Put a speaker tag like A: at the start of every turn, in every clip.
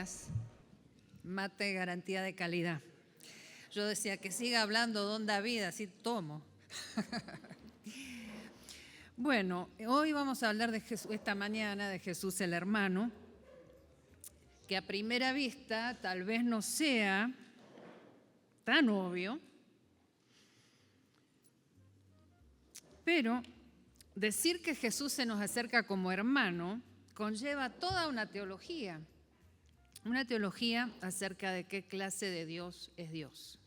A: días. Mate, garantía de calidad. Yo decía que siga hablando don David, así tomo. Bueno, hoy vamos a hablar de Jesús, esta mañana, de Jesús el hermano, que a primera vista tal vez no sea tan obvio, pero decir que Jesús se nos acerca como hermano conlleva toda una teología acerca de qué clase de Dios es Dios.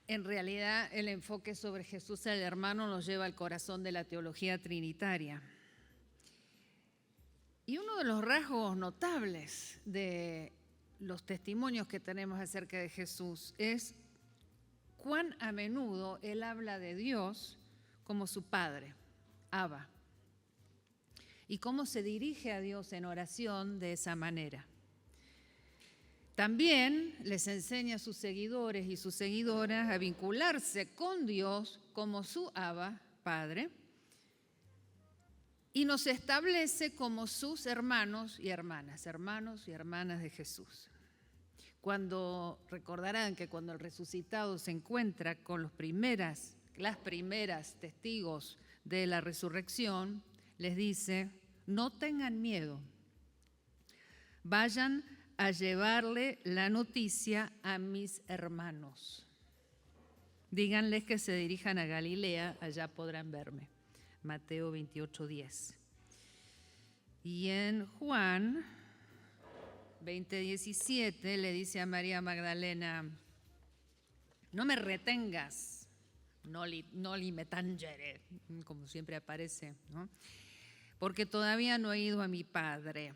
A: En realidad, el enfoque sobre Jesús el hermano nos lleva al corazón de la teología trinitaria. Y uno de los rasgos notables de los testimonios que tenemos acerca de Jesús es cuán a menudo Él habla de Dios como su Padre, Abba, y cómo se dirige a Dios en oración de esa manera. También les enseña a sus seguidores y sus seguidoras a vincularse con Dios como su Abba, Padre, y nos establece como sus hermanos y hermanas de Jesús. Recordarán que cuando el resucitado se encuentra con las primeras testigos de la resurrección, les dice: no tengan miedo, vayan a llevarle la noticia a mis hermanos. Díganles que se dirijan a Galilea, allá podrán verme. Mateo 28:10. Y en Juan 20:17 le dice a María Magdalena: no me retengas, no li me tangere, como siempre aparece, ¿no? Porque todavía no he ido a mi Padre.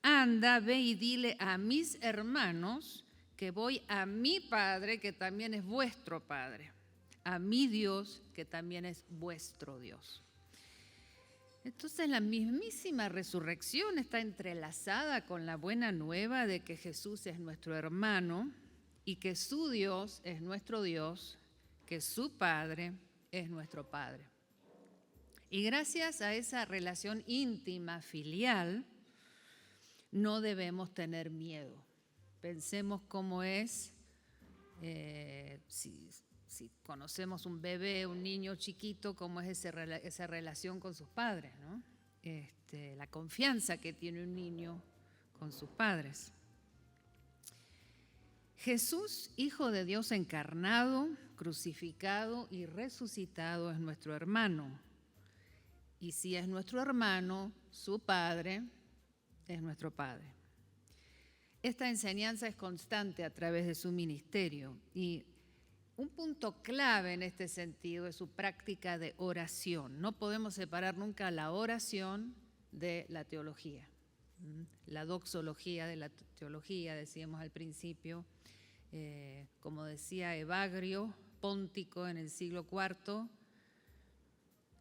A: Anda, ve y dile a mis hermanos que voy a mi Padre, que también es vuestro Padre, a mi Dios, que también es vuestro Dios. Entonces la mismísima resurrección está entrelazada con la buena nueva de que Jesús es nuestro hermano y que su Dios es nuestro Dios, que su Padre es nuestro Padre. Y gracias a esa relación íntima, filial, no debemos tener miedo. Pensemos cómo es, si conocemos un bebé, un niño chiquito, cómo es esa relación con sus padres, ¿no? La confianza que tiene un niño con sus padres. Jesús, Hijo de Dios encarnado, crucificado y resucitado, es nuestro hermano. Y si es nuestro hermano, su Padre es nuestro Padre. Esta enseñanza es constante a través de su ministerio y un punto clave en este sentido es su práctica de oración. No podemos separar nunca la oración de la teología. La doxología de la teología, decíamos al principio, como decía Evagrio, Póntico en el siglo IV,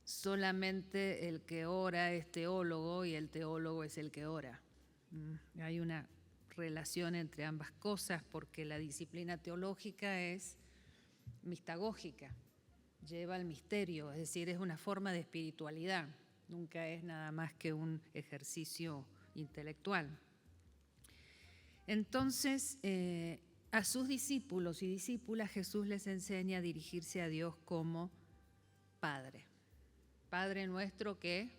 A: solamente el que ora es teólogo y el teólogo es el que ora. Hay una relación entre ambas cosas porque la disciplina teológica es mistagógica, lleva al misterio, es decir, es una forma de espiritualidad, nunca es nada más que un ejercicio intelectual. Entonces, a sus discípulos y discípulas Jesús les enseña a dirigirse a Dios como Padre. Padre nuestro que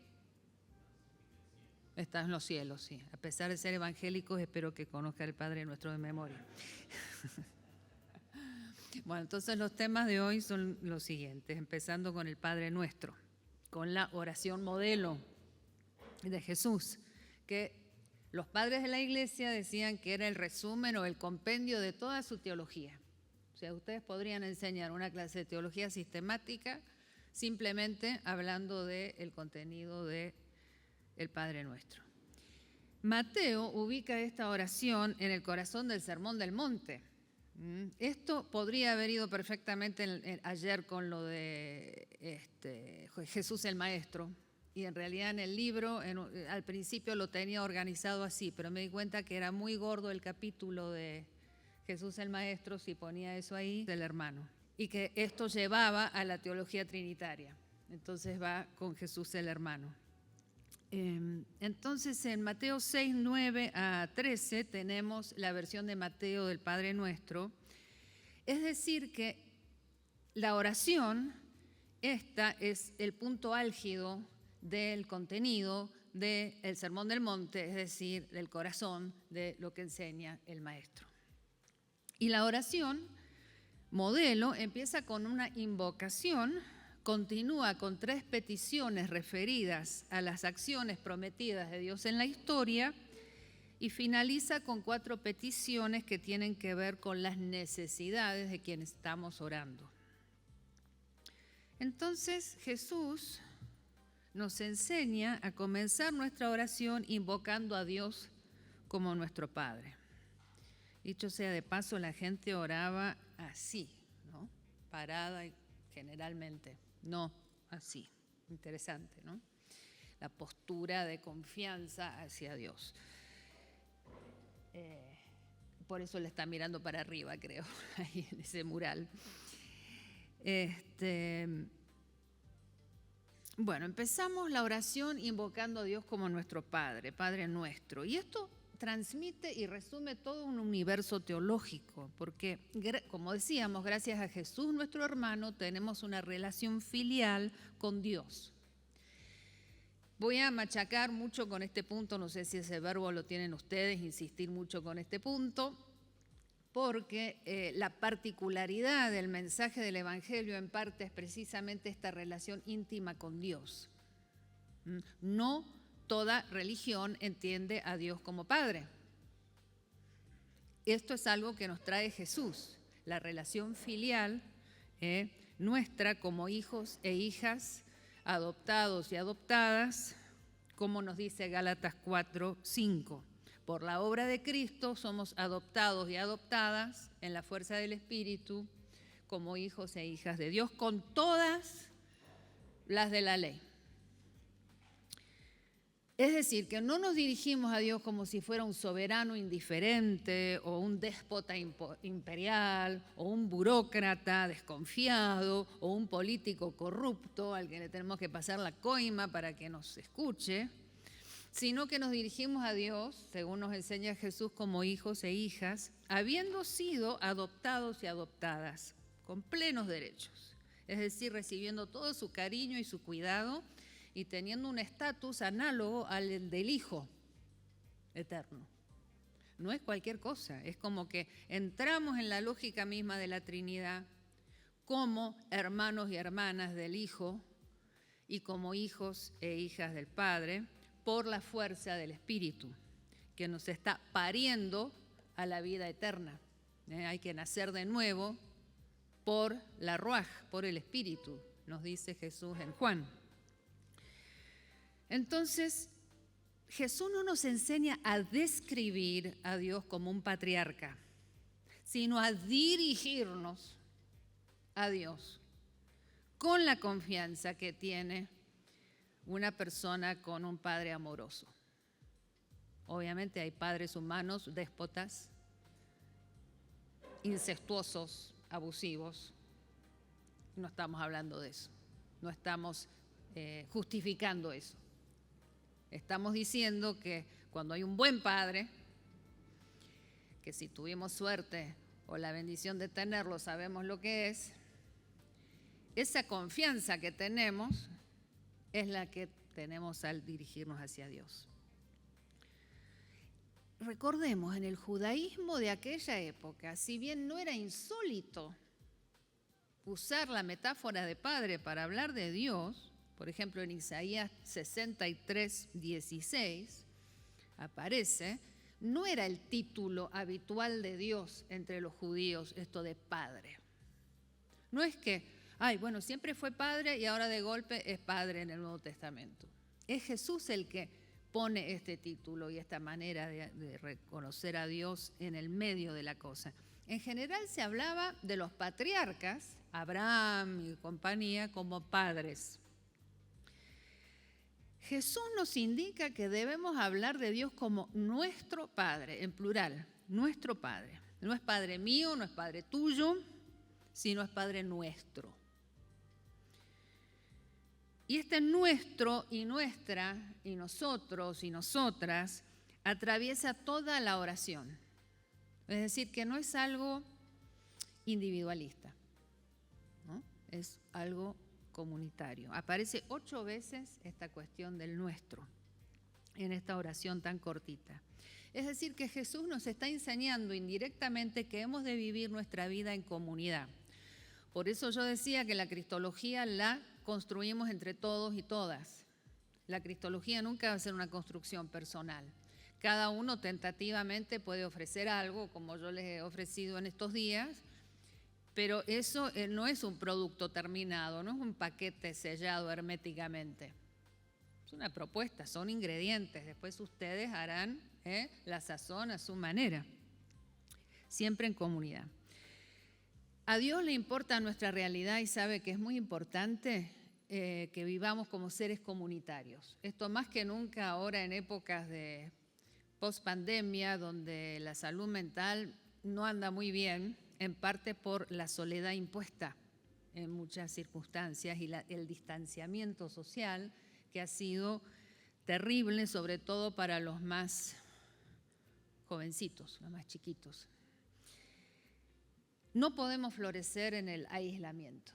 A: está en los cielos, sí. A pesar de ser evangélicos, espero que conozca el Padre nuestro de memoria. Bueno, entonces los temas de hoy son los siguientes, empezando con el Padre Nuestro, con la oración modelo de Jesús, que los padres de la Iglesia decían que era el resumen o el compendio de toda su teología. O sea, ustedes podrían enseñar una clase de teología sistemática simplemente hablando del contenido del Padre Nuestro. Mateo ubica esta oración en el corazón del Sermón del Monte. Esto podría haber ido perfectamente ayer con lo de Jesús el Maestro, y en realidad en el libro al principio lo tenía organizado así, pero me di cuenta que era muy gordo el capítulo de Jesús el Maestro si ponía eso ahí del hermano, y que esto llevaba a la teología trinitaria. Entonces va con Jesús el hermano. Entonces en Mateo 6, 9 a 13 tenemos la versión de Mateo del Padre Nuestro. Es decir que la oración, esta es el punto álgido del contenido del Sermón del Monte, es decir, del corazón de lo que enseña el maestro. Y la oración modelo empieza con una invocación, continúa con 3 peticiones referidas a las acciones prometidas de Dios en la historia y finaliza con 4 peticiones que tienen que ver con las necesidades de quienes estamos orando. Entonces Jesús nos enseña a comenzar nuestra oración invocando a Dios como nuestro Padre. Dicho sea de paso, la gente oraba así, ¿no? Parada generalmente, no así. Interesante, ¿no? La postura de confianza hacia Dios. Por eso le está mirando para arriba, creo, ahí en ese mural. Bueno, empezamos la oración invocando a Dios como nuestro Padre, Padre nuestro. Y esto transmite y resume todo un universo teológico, porque, como decíamos, gracias a Jesús, nuestro hermano, tenemos una relación filial con Dios. Voy a machacar mucho con este punto, no sé si ese verbo lo tienen ustedes, insistir mucho con este punto, porque la particularidad del mensaje del Evangelio en parte es precisamente esta relación íntima con Dios. No toda religión entiende a Dios como Padre. Esto es algo que nos trae Jesús, la relación filial nuestra como hijos e hijas, adoptados y adoptadas, como nos dice Gálatas 4, 5. Por la obra de Cristo somos adoptados y adoptadas en la fuerza del Espíritu como hijos e hijas de Dios, con todas las de la ley. Es decir, que no nos dirigimos a Dios como si fuera un soberano indiferente o un déspota imperial o un burócrata desconfiado o un político corrupto al que le tenemos que pasar la coima para que nos escuche, sino que nos dirigimos a Dios, según nos enseña Jesús, como hijos e hijas, habiendo sido adoptados y adoptadas con plenos derechos, es decir, recibiendo todo su cariño y su cuidado y teniendo un estatus análogo al del Hijo eterno. No es cualquier cosa, es como que entramos en la lógica misma de la Trinidad como hermanos y hermanas del Hijo y como hijos e hijas del Padre, por la fuerza del Espíritu, que nos está pariendo a la vida eterna. Hay que nacer de nuevo por la Ruaj, por el Espíritu, nos dice Jesús en Juan. Entonces, Jesús no nos enseña a describir a Dios como un patriarca, sino a dirigirnos a Dios con la confianza que tiene una persona con un padre amoroso. Obviamente hay padres humanos, déspotas, incestuosos, abusivos. No estamos hablando de eso, no estamos justificando eso. Estamos diciendo que cuando hay un buen padre, que si tuvimos suerte o la bendición de tenerlo, sabemos lo que es, esa confianza que tenemos es la que tenemos al dirigirnos hacia Dios. Recordemos, en el judaísmo de aquella época, si bien no era insólito usar la metáfora de padre para hablar de Dios, por ejemplo en Isaías 63, 16, aparece, no era el título habitual de Dios entre los judíos esto de padre. No es que bueno, siempre fue padre y ahora de golpe es padre en el Nuevo Testamento. Es Jesús el que pone este título y esta manera de reconocer a Dios en el medio de la cosa. En general se hablaba de los patriarcas, Abraham y compañía, como padres. Jesús nos indica que debemos hablar de Dios como nuestro Padre, en plural, nuestro Padre. No es Padre mío, no es Padre tuyo, sino es Padre nuestro. Y este nuestro y nuestra y nosotros y nosotras atraviesa toda la oración. Es decir, que no es algo individualista, ¿no? Es algo comunitario. Aparece 8 veces esta cuestión del nuestro en esta oración tan cortita. Es decir, que Jesús nos está enseñando indirectamente que hemos de vivir nuestra vida en comunidad. Por eso yo decía que la cristología la construimos entre todos y todas. La cristología nunca va a ser una construcción personal. Cada uno tentativamente puede ofrecer algo, como yo les he ofrecido en estos días, pero eso no es un producto terminado, no es un paquete sellado herméticamente. Es una propuesta, son ingredientes. Después ustedes harán la sazón a su manera, siempre en comunidad. A Dios le importa nuestra realidad y sabe que es muy importante que vivamos como seres comunitarios. Esto más que nunca ahora en épocas de post-pandemia, donde la salud mental no anda muy bien, en parte por la soledad impuesta en muchas circunstancias y el distanciamiento social que ha sido terrible, sobre todo para los más jovencitos, los más chiquitos. No podemos florecer en el aislamiento.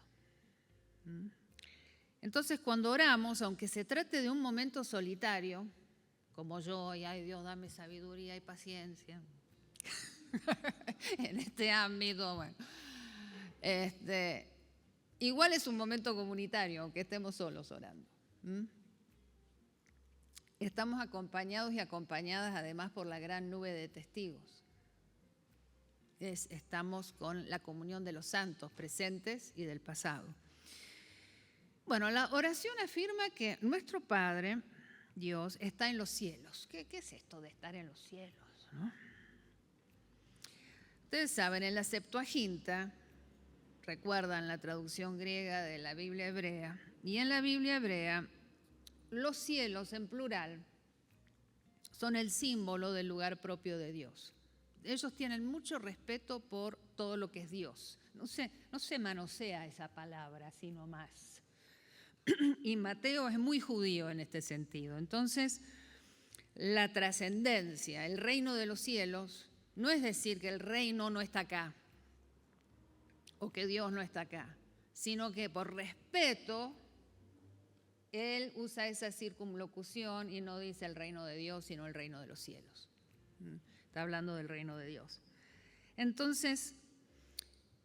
A: Entonces, cuando oramos, aunque se trate de un momento solitario, como yo, y ay Dios, dame sabiduría y paciencia, en este ámbito, bueno, igual es un momento comunitario, aunque estemos solos orando. Estamos acompañados y acompañadas además por la gran nube de testigos. Estamos con la comunión de los santos presentes y del pasado. Bueno, la oración afirma que nuestro Padre, Dios, está en los cielos. ¿Qué es esto de estar en los cielos, no? Ustedes saben, en la Septuaginta, recuerdan la traducción griega de la Biblia hebrea, y en la Biblia hebrea, los cielos en plural son el símbolo del lugar propio de Dios. Ellos tienen mucho respeto por todo lo que es Dios. No se manosea esa palabra, sino más. Y Mateo es muy judío en este sentido. Entonces, la trascendencia, el reino de los cielos, no es decir que el reino no está acá o que Dios no está acá, sino que por respeto él usa esa circunlocución y no dice el reino de Dios, sino el reino de los cielos. Está hablando del reino de Dios. Entonces,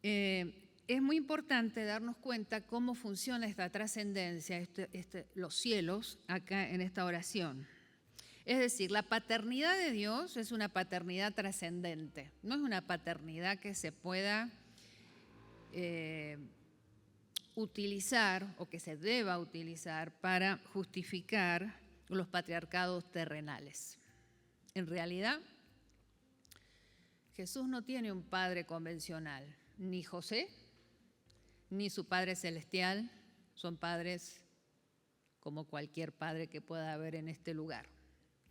A: es muy importante darnos cuenta cómo funciona esta trascendencia, los cielos, acá en esta oración. Es decir, la paternidad de Dios es una paternidad trascendente, no es una paternidad que se pueda utilizar o que se deba utilizar para justificar los patriarcados terrenales. En realidad, Jesús no tiene un padre convencional, ni José, ni su Padre Celestial son padres como cualquier padre que pueda haber en este lugar,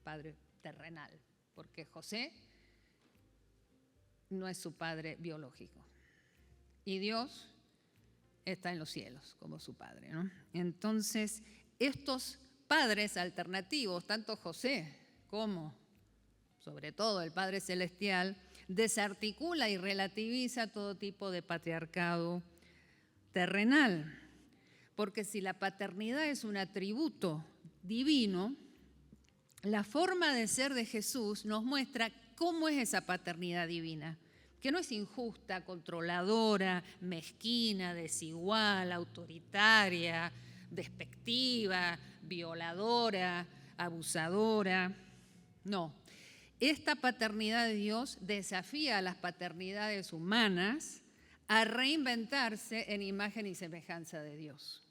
A: padre terrenal, porque José no es su padre biológico y Dios está en los cielos como su padre, ¿no? Entonces, estos padres alternativos, tanto José como, sobre todo, el Padre Celestial, desarticula y relativiza todo tipo de patriarcado terrenal. Porque si la paternidad es un atributo divino, la forma de ser de Jesús nos muestra cómo es esa paternidad divina, que no es injusta, controladora, mezquina, desigual, autoritaria, despectiva, violadora, abusadora. No, esta paternidad de Dios desafía a las paternidades humanas a reinventarse en imagen y semejanza de Dios.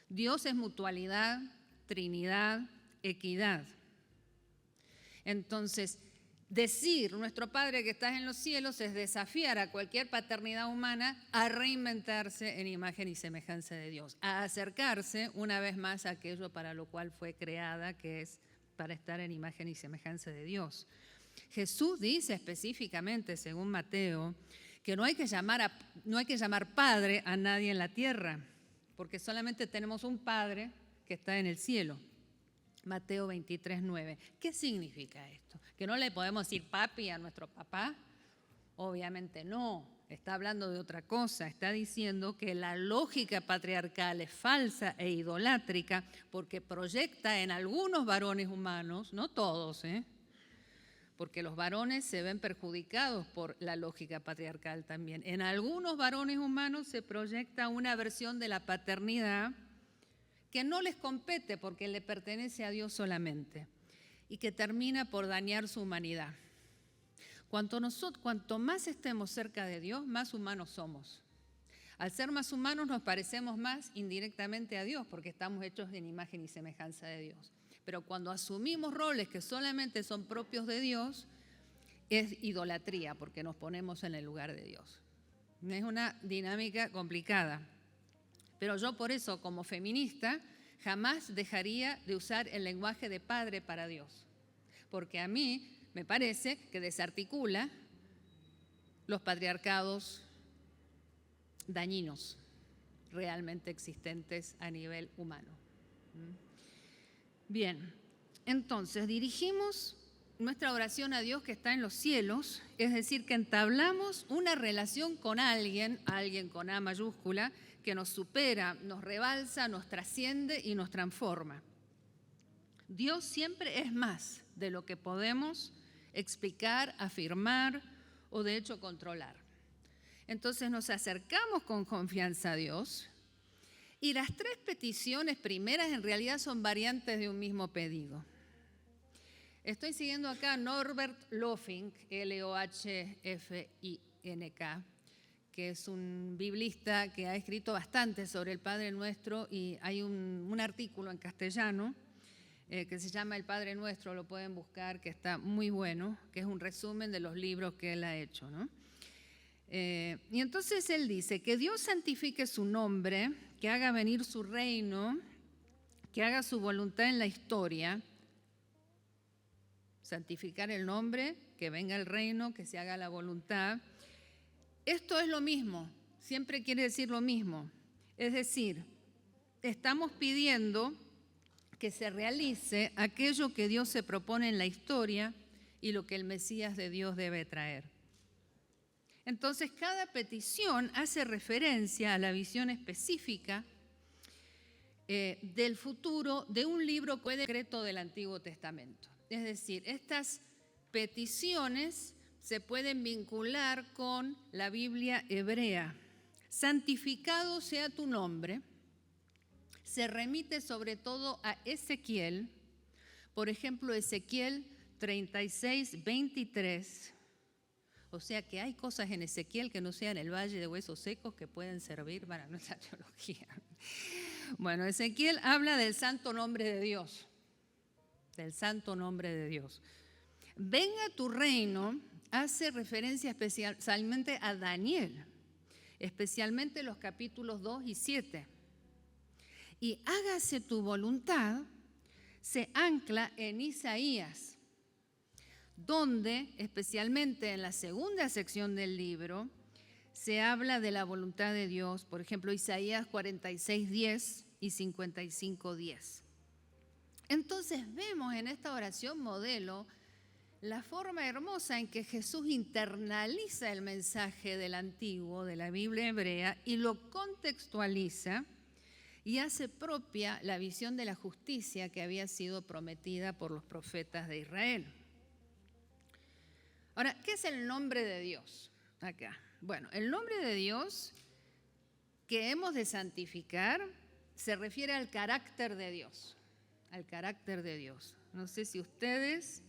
A: Dios es mutualidad, trinidad, equidad. Entonces, decir nuestro Padre que estás en los cielos es desafiar a cualquier paternidad humana a reinventarse en imagen y semejanza de Dios, a acercarse una vez más a aquello para lo cual fue creada, que es para estar en imagen y semejanza de Dios. Jesús dice específicamente, según Mateo, que no hay que llamar Padre a nadie en la tierra, porque solamente tenemos un Padre que está en el cielo. Mateo 23:9. ¿Qué significa esto? ¿Que no le podemos decir papi a nuestro papá? Obviamente no, está hablando de otra cosa. Está diciendo que la lógica patriarcal es falsa e idolátrica porque proyecta en algunos varones humanos, no todos, porque los varones se ven perjudicados por la lógica patriarcal también. En algunos varones humanos se proyecta una versión de la paternidad que no les compete porque le pertenece a Dios solamente y que termina por dañar su humanidad. Cuanto más estemos cerca de Dios, más humanos somos. Al ser más humanos nos parecemos más indirectamente a Dios porque estamos hechos en imagen y semejanza de Dios. Pero cuando asumimos roles que solamente son propios de Dios, es idolatría porque nos ponemos en el lugar de Dios. Es una dinámica complicada. Pero yo por eso, como feminista, jamás dejaría de usar el lenguaje de padre para Dios. Porque a mí me parece que desarticula los patriarcados dañinos realmente existentes a nivel humano. Bien, entonces dirigimos nuestra oración a Dios que está en los cielos, es decir, que entablamos una relación con alguien con A mayúscula, que nos supera, nos rebalsa, nos trasciende y nos transforma. Dios siempre es más de lo que podemos explicar, afirmar o de hecho controlar. Entonces nos acercamos con confianza a Dios y las tres peticiones primeras en realidad son variantes de un mismo pedido. Estoy siguiendo acá a Norbert Loffink, L-O-H-F-I-N-K, que es un biblista que ha escrito bastante sobre el Padre Nuestro y hay un artículo en castellano que se llama El Padre Nuestro, lo pueden buscar, que está muy bueno, que es un resumen de los libros que él ha hecho, ¿no? Y entonces él dice que Dios santifique su nombre, que haga venir su reino, que haga su voluntad en la historia. Santificar el nombre, que venga el reino, que se haga la voluntad. Esto es lo mismo, siempre quiere decir lo mismo. Es decir, estamos pidiendo que se realice aquello que Dios se propone en la historia y lo que el Mesías de Dios debe traer. Entonces, cada petición hace referencia a la visión específica del futuro de un libro secreto del Antiguo Testamento. Es decir, estas peticiones se pueden vincular con la Biblia hebrea. Santificado sea tu nombre, se remite sobre todo a Ezequiel, por ejemplo, Ezequiel 36, 23. O sea que hay cosas en Ezequiel que no sean el valle de huesos secos que pueden servir para nuestra teología. Bueno, Ezequiel habla del santo nombre de Dios, del santo nombre de Dios. Venga tu reino hace referencia especialmente a Daniel, especialmente los capítulos 2 y 7. Y hágase tu voluntad se ancla en Isaías, donde, especialmente en la segunda sección del libro, se habla de la voluntad de Dios, por ejemplo, Isaías 46:10 y 55:10. Entonces vemos en esta oración modelo la forma hermosa en que Jesús internaliza el mensaje del Antiguo, de la Biblia hebrea, y lo contextualiza y hace propia la visión de la justicia que había sido prometida por los profetas de Israel. Ahora, ¿qué es el nombre de Dios acá? Bueno, el nombre de Dios que hemos de santificar se refiere al carácter de Dios, al carácter de Dios. No sé si ustedes,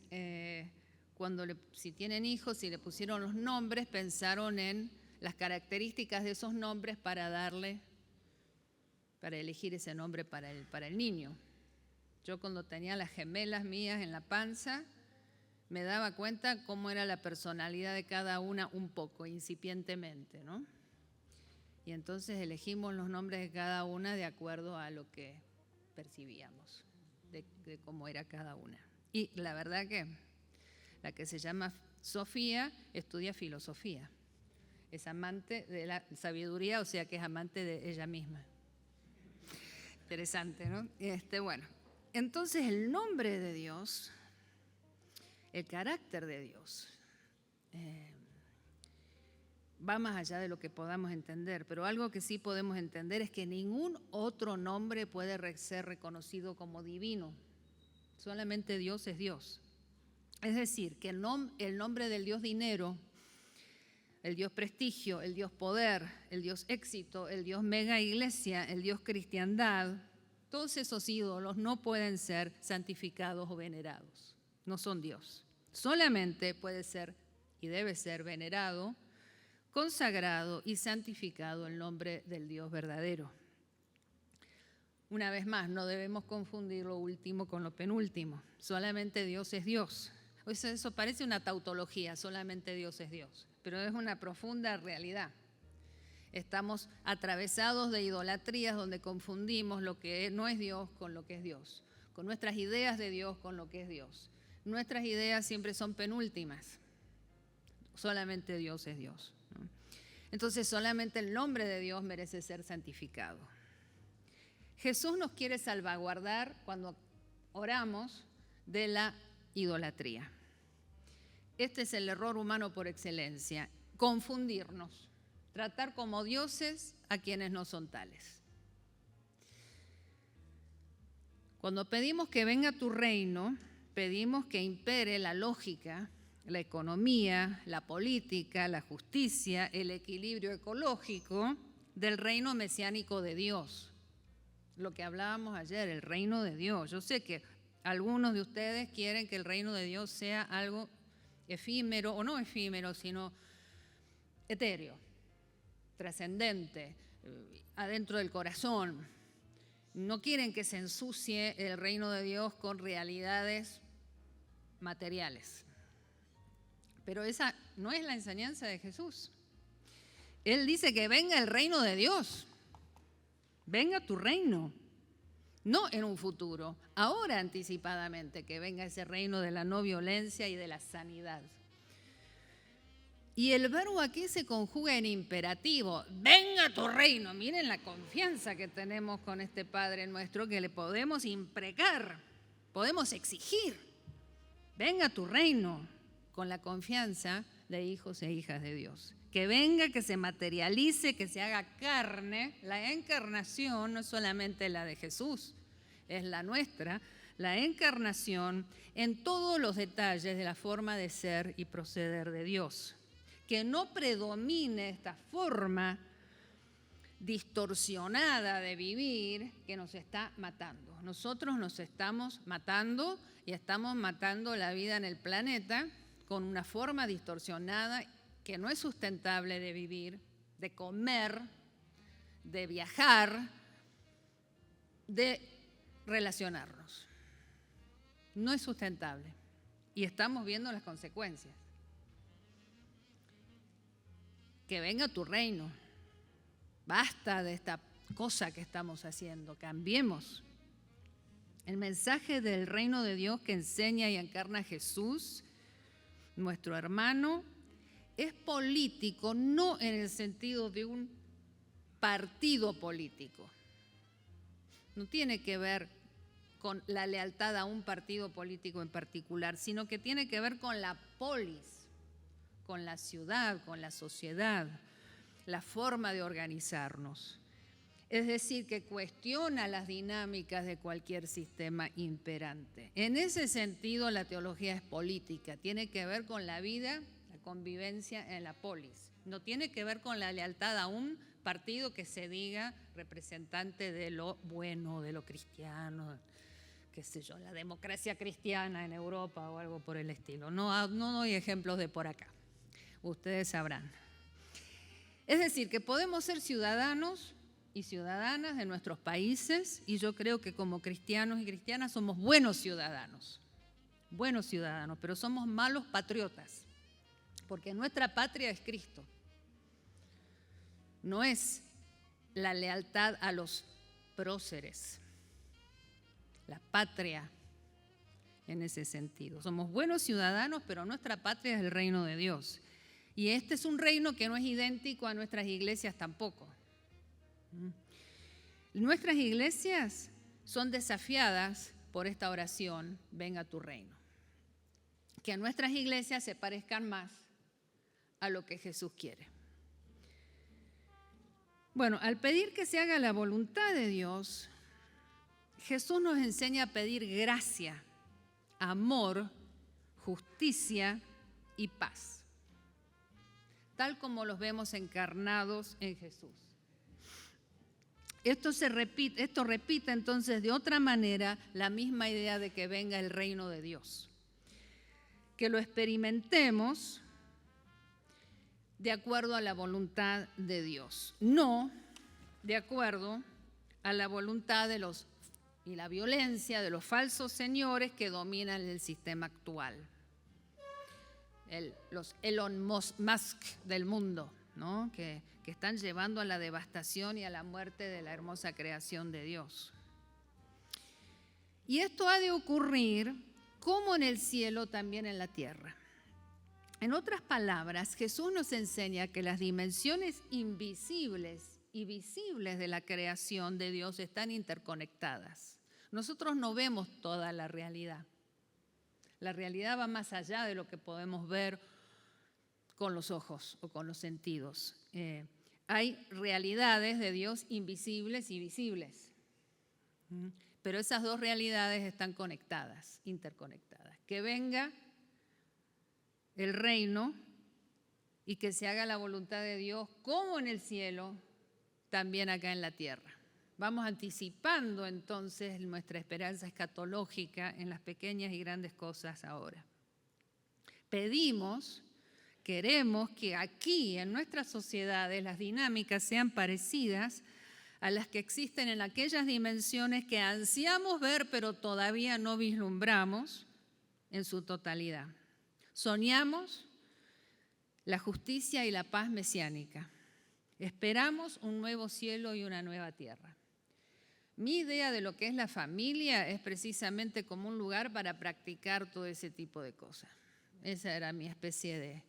A: si tienen hijos, si le pusieron los nombres, pensaron en las características de esos nombres para elegir ese nombre para el niño. Yo cuando tenía las gemelas mías en la panza, me daba cuenta cómo era la personalidad de cada una un poco, incipientemente, ¿no? Y entonces elegimos los nombres de cada una de acuerdo a lo que percibíamos, de cómo era cada una. Y la verdad que la que se llama Sofía estudia filosofía. Es amante de la sabiduría, o sea que es amante de ella misma. Interesante, ¿no? Bueno, entonces el nombre de Dios, el carácter de Dios, va más allá de lo que podamos entender, pero algo que sí podemos entender es que ningún otro nombre puede ser reconocido como divino. Solamente Dios es Dios. Es decir, que el nombre del Dios dinero, el Dios prestigio, el Dios poder, el Dios éxito, el Dios mega iglesia, el Dios cristiandad, todos esos ídolos no pueden ser santificados o venerados. No son Dios. Solamente puede ser y debe ser venerado, consagrado y santificado el nombre del Dios verdadero. Una vez más, no debemos confundir lo último con lo penúltimo. Solamente Dios es Dios. Eso parece una tautología, solamente Dios es Dios, pero es una profunda realidad. Estamos atravesados de idolatrías donde confundimos lo que no es Dios con lo que es Dios, con nuestras ideas de Dios con lo que es Dios. Nuestras ideas siempre son penúltimas. Solamente Dios es Dios, ¿no? Entonces solamente el nombre de Dios merece ser santificado. Jesús nos quiere salvaguardar cuando oramos de la idolatría. Este es el error humano por excelencia, confundirnos, tratar como dioses a quienes no son tales. Cuando pedimos que venga tu reino, pedimos que impere la lógica, la economía, la política, la justicia, el equilibrio ecológico del reino mesiánico de Dios. Lo que hablábamos ayer, el reino de Dios. Yo sé que algunos de ustedes quieren que el reino de Dios sea algo efímero, o no efímero, sino etéreo, trascendente, adentro del corazón. No quieren que se ensucie el reino de Dios con realidades materiales. Pero esa no es la enseñanza de Jesús. Él dice que venga el reino de Dios. Venga tu reino. No en un futuro, ahora anticipadamente, que venga ese reino de la no violencia y de la sanidad. Y el verbo aquí se conjuga en imperativo. Venga tu reino. Miren la confianza que tenemos con este Padre nuestro, que le podemos imprecar, podemos exigir. Venga tu reino, con la confianza de hijos e hijas de Dios. Que venga, que se materialice, que se haga carne. La encarnación no es solamente la de Jesús, es la nuestra. La encarnación en todos los detalles de la forma de ser y proceder de Dios. Que no predomine esta forma distorsionada de vivir que nos está matando. Nosotros nos estamos matando y estamos matando la vida en el planeta con una forma distorsionada que no es sustentable de vivir, de comer, de viajar, de relacionarnos. No es sustentable y estamos viendo las consecuencias. Que venga tu reino. Basta de esta cosa que estamos haciendo, cambiemos. El mensaje del reino de Dios que enseña y encarna Jesús, nuestro hermano, es político, no en el sentido de un partido político. No tiene que ver con la lealtad a un partido político en particular, sino que tiene que ver con la polis, con la ciudad, con la sociedad, la forma de organizarnos. Es decir, que cuestiona las dinámicas de cualquier sistema imperante. En ese sentido, la teología es política, tiene que ver con la vida, la convivencia en la polis. No tiene que ver con la lealtad a un partido que se diga representante de lo bueno, de lo cristiano, qué sé yo, la democracia cristiana en Europa o algo por el estilo. No doy ejemplos de por acá, ustedes sabrán. Es decir, que podemos ser ciudadanos y ciudadanas de nuestros países, y yo creo que como cristianos y cristianas somos buenos ciudadanos, pero somos malos patriotas, porque nuestra patria es Cristo. No es la lealtad a los próceres, la patria en ese sentido. Somos buenos ciudadanos, pero nuestra patria es el reino de Dios. Y este es un reino que no es idéntico a nuestras iglesias tampoco. Nuestras iglesias son desafiadas por esta oración, venga tu reino. Que nuestras iglesias se parezcan más a lo que Jesús quiere. Bueno, al pedir que se haga la voluntad de Dios, Jesús nos enseña a pedir gracia, amor, justicia y paz, tal como los vemos encarnados en Jesús. Esto repite entonces de otra manera la misma idea de que venga el reino de Dios. Que lo experimentemos de acuerdo a la voluntad de Dios, no de acuerdo a la voluntad y la violencia de los falsos señores que dominan el sistema actual. Los Elon Musk del mundo, ¿no? que están llevando a la devastación y a la muerte de la hermosa creación de Dios. Y esto ha de ocurrir como en el cielo, también en la tierra. En otras palabras, Jesús nos enseña que las dimensiones invisibles y visibles de la creación de Dios están interconectadas. Nosotros no vemos toda la realidad. La realidad va más allá de lo que podemos ver con los ojos o con los sentidos. Hay realidades de Dios invisibles y visibles. Pero esas dos realidades están conectadas, interconectadas. Que venga el reino y que se haga la voluntad de Dios como en el cielo, también acá en la tierra. Vamos anticipando entonces nuestra esperanza escatológica en las pequeñas y grandes cosas ahora. Queremos que aquí en nuestras sociedades las dinámicas sean parecidas a las que existen en aquellas dimensiones que ansiamos ver pero todavía no vislumbramos en su totalidad. Soñamos la justicia y la paz mesiánica. Esperamos un nuevo cielo y una nueva tierra. Mi idea de lo que es la familia es precisamente como un lugar para practicar todo ese tipo de cosas. Esa era mi especie de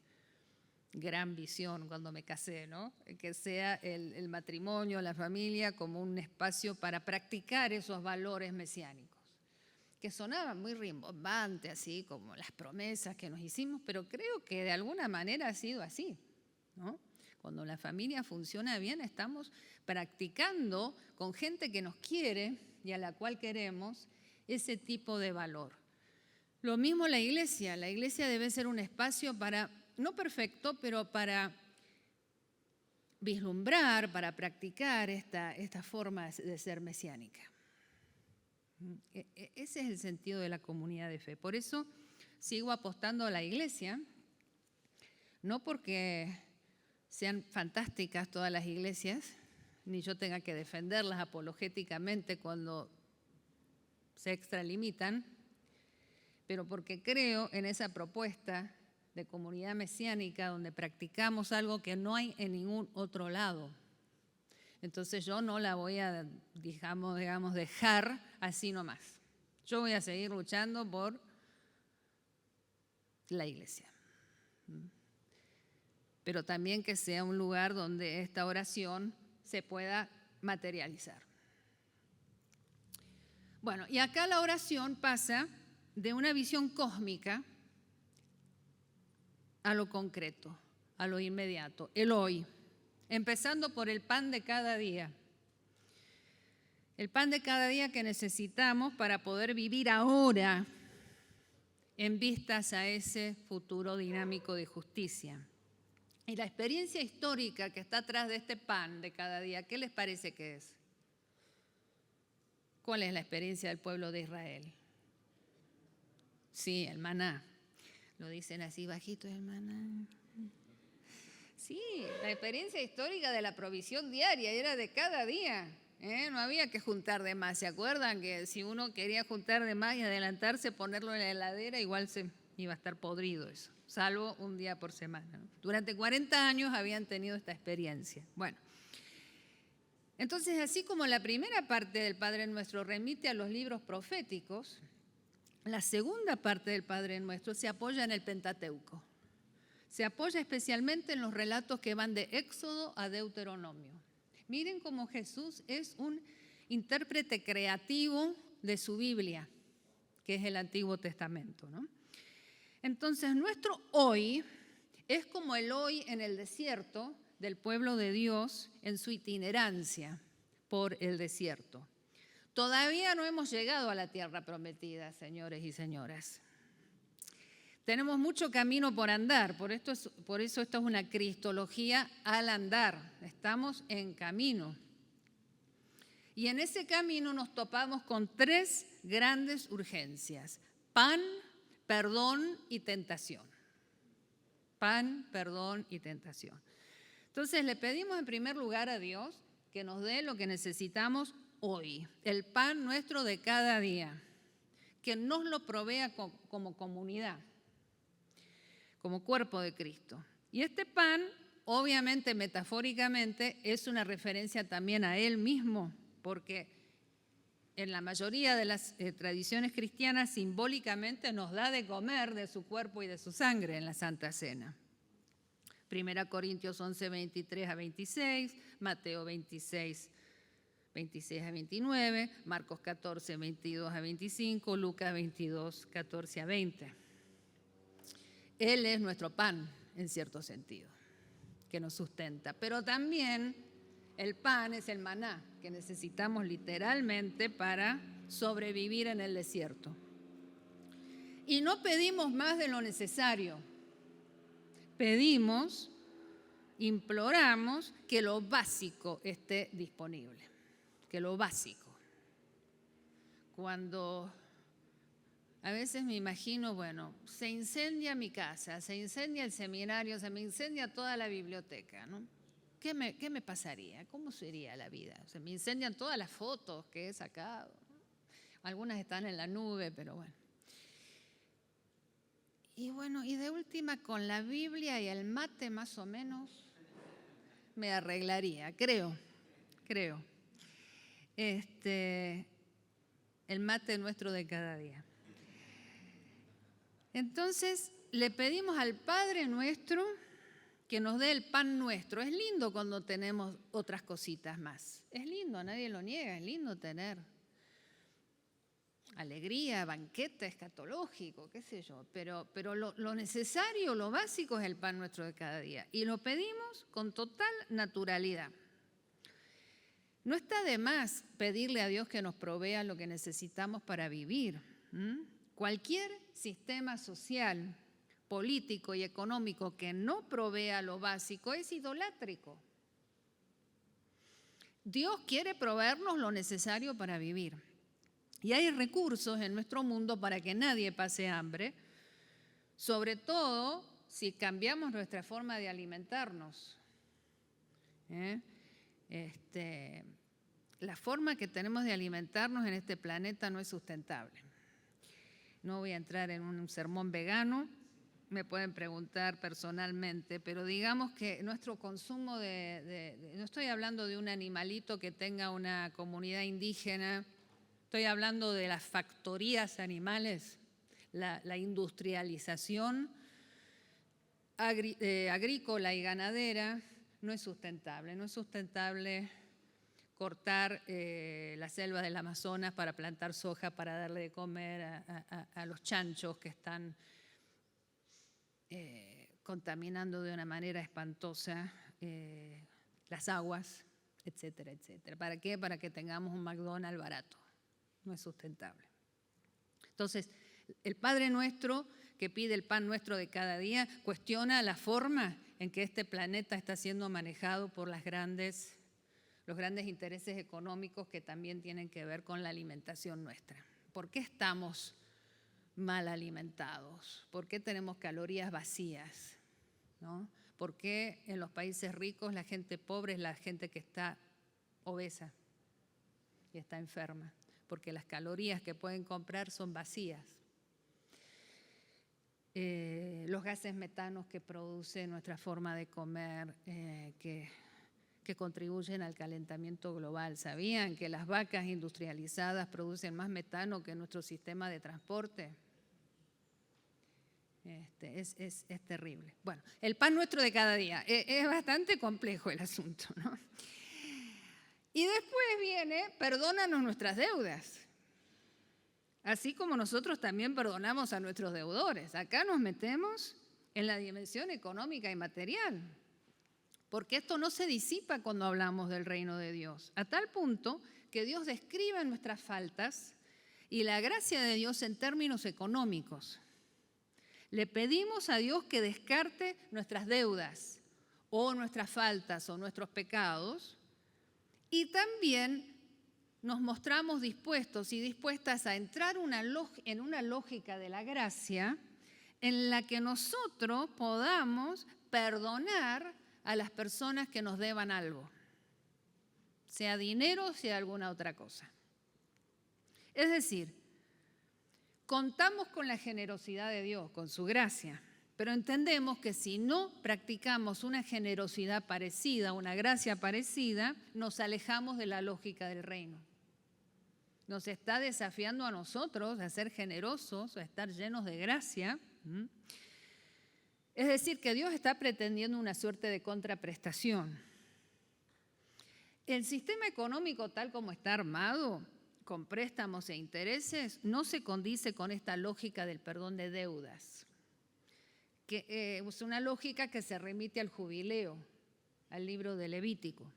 A: gran visión cuando me casé, ¿no? Que sea el matrimonio, la familia, como un espacio para practicar esos valores mesiánicos, que sonaban muy rimbombantes, así como las promesas que nos hicimos, pero creo que de alguna manera ha sido así, ¿no? Cuando la familia funciona bien, estamos practicando con gente que nos quiere y a la cual queremos ese tipo de valor. Lo mismo la iglesia debe ser un espacio para, no perfecto, pero para vislumbrar, para practicar esta forma de ser mesiánica. Ese es el sentido de la comunidad de fe. Por eso sigo apostando a la iglesia, no porque sean fantásticas todas las iglesias, ni yo tenga que defenderlas apologéticamente cuando se extralimitan, pero porque creo en esa propuesta de comunidad mesiánica donde practicamos algo que no hay en ningún otro lado. Entonces yo no la voy a, digamos, dejar así nomás. Yo voy a seguir luchando por la iglesia. Pero también que sea un lugar donde esta oración se pueda materializar. Bueno, y acá la oración pasa de una visión cósmica a lo concreto, a lo inmediato, el hoy, empezando por el pan de cada día. El pan de cada día que necesitamos para poder vivir ahora en vistas a ese futuro dinámico de justicia. Y la experiencia histórica que está atrás de este pan de cada día, ¿qué les parece que es? ¿Cuál es la experiencia del pueblo de Israel? Sí, el maná. Lo dicen así bajito, el maná. Sí, la experiencia histórica de la provisión diaria era de cada día. No había que juntar de más. ¿Se acuerdan que si uno quería juntar de más y adelantarse, ponerlo en la heladera, igual se iba a estar podrido eso, salvo un día por semana, ¿no? Durante 40 años habían tenido esta experiencia. Bueno, entonces así como la primera parte del Padre Nuestro remite a los libros proféticos, la segunda parte del Padre Nuestro se apoya en el Pentateuco. Se apoya especialmente en los relatos que van de Éxodo a Deuteronomio. Miren cómo Jesús es un intérprete creativo de su Biblia, que es el Antiguo Testamento, ¿no? Entonces, nuestro hoy es como el hoy en el desierto del pueblo de Dios en su itinerancia por el desierto. Todavía no hemos llegado a la tierra prometida, señores y señoras. Tenemos mucho camino por andar, por eso esto es una cristología al andar. Estamos en camino. Y en ese camino nos topamos con 3 grandes urgencias: pan, perdón y tentación. Pan, perdón y tentación. Entonces le pedimos en primer lugar a Dios que nos dé lo que necesitamos hoy, el pan nuestro de cada día, que nos lo provea como comunidad, como cuerpo de Cristo. Y este pan, obviamente, metafóricamente, es una referencia también a Él mismo, porque en la mayoría de las tradiciones cristianas simbólicamente nos da de comer de su cuerpo y de su sangre en la Santa Cena. 1 Corintios 11, 23 a 26, Mateo 26, 26 a 29, Marcos 14, 22 a 25, Lucas 22, 14 a 20. Él es nuestro pan, en cierto sentido, que nos sustenta. Pero también el pan es el maná, que necesitamos literalmente para sobrevivir en el desierto. Y no pedimos más de lo necesario. Pedimos, imploramos que lo básico esté disponible. Que lo básico. Cuando a veces me imagino, bueno, se incendia mi casa, se incendia el seminario, se me incendia toda la biblioteca, ¿no? ¿Qué me pasaría? ¿Cómo sería la vida? Se me incendian todas las fotos que he sacado. Algunas están en la nube, pero bueno. Y bueno, y de última, con la Biblia y el mate más o menos me arreglaría, creo. El mate nuestro de cada día. Entonces, le pedimos al Padre nuestro que nos dé el pan nuestro. Es lindo cuando tenemos otras cositas más. Es lindo, nadie lo niega, es lindo tener alegría, banquete escatológico, qué sé yo. Pero lo necesario, lo básico es el pan nuestro de cada día. Y lo pedimos con total naturalidad. No está de más pedirle a Dios que nos provea lo que necesitamos para vivir. Cualquier sistema social, político y económico que no provea lo básico es idolátrico. Dios quiere proveernos lo necesario para vivir. Y hay recursos en nuestro mundo para que nadie pase hambre, sobre todo si cambiamos nuestra forma de alimentarnos. La forma que tenemos de alimentarnos en este planeta no es sustentable. No voy a entrar en un sermón vegano, me pueden preguntar personalmente, pero digamos que nuestro consumo no estoy hablando de un animalito que tenga una comunidad indígena, estoy hablando de las factorías animales, la industrialización agrícola y ganadera no es sustentable. No es sustentable cortar la selva del Amazonas para plantar soja, para darle de comer a los chanchos que están contaminando de una manera espantosa las aguas, etcétera, etcétera. ¿Para qué? Para que tengamos un McDonald's barato. No es sustentable. Entonces, el Padre nuestro, que pide el pan nuestro de cada día, cuestiona la forma en que este planeta está siendo manejado por los grandes intereses económicos que también tienen que ver con la alimentación nuestra. ¿Por qué estamos mal alimentados? ¿Por qué tenemos calorías vacías? ¿No? ¿Por qué en los países ricos la gente pobre es la gente que está obesa y está enferma? Porque las calorías que pueden comprar son vacías. Los gases metanos que produce nuestra forma de comer, que contribuyen al calentamiento global. ¿Sabían que las vacas industrializadas producen más metano que nuestro sistema de transporte? Es terrible. Bueno, el pan nuestro de cada día. Es bastante complejo el asunto, ¿no? Y después viene, perdónanos nuestras deudas. Así como nosotros también perdonamos a nuestros deudores. Acá nos metemos en la dimensión económica y material. Porque esto no se disipa cuando hablamos del reino de Dios. A tal punto que Dios describe nuestras faltas y la gracia de Dios en términos económicos. Le pedimos a Dios que descarte nuestras deudas o nuestras faltas o nuestros pecados y también nos mostramos dispuestos y dispuestas a entrar en una lógica de la gracia en la que nosotros podamos perdonar a las personas que nos deban algo, sea dinero, sea alguna otra cosa. Es decir, contamos con la generosidad de Dios, con su gracia, pero entendemos que si no practicamos una generosidad parecida, una gracia parecida, nos alejamos de la lógica del reino. Nos está desafiando a nosotros a ser generosos, a estar llenos de gracia. Es decir, que Dios está pretendiendo una suerte de contraprestación. El sistema económico tal como está armado, con préstamos e intereses, no se condice con esta lógica del perdón de deudas, que es una lógica que se remite al jubileo, al libro de Levítico.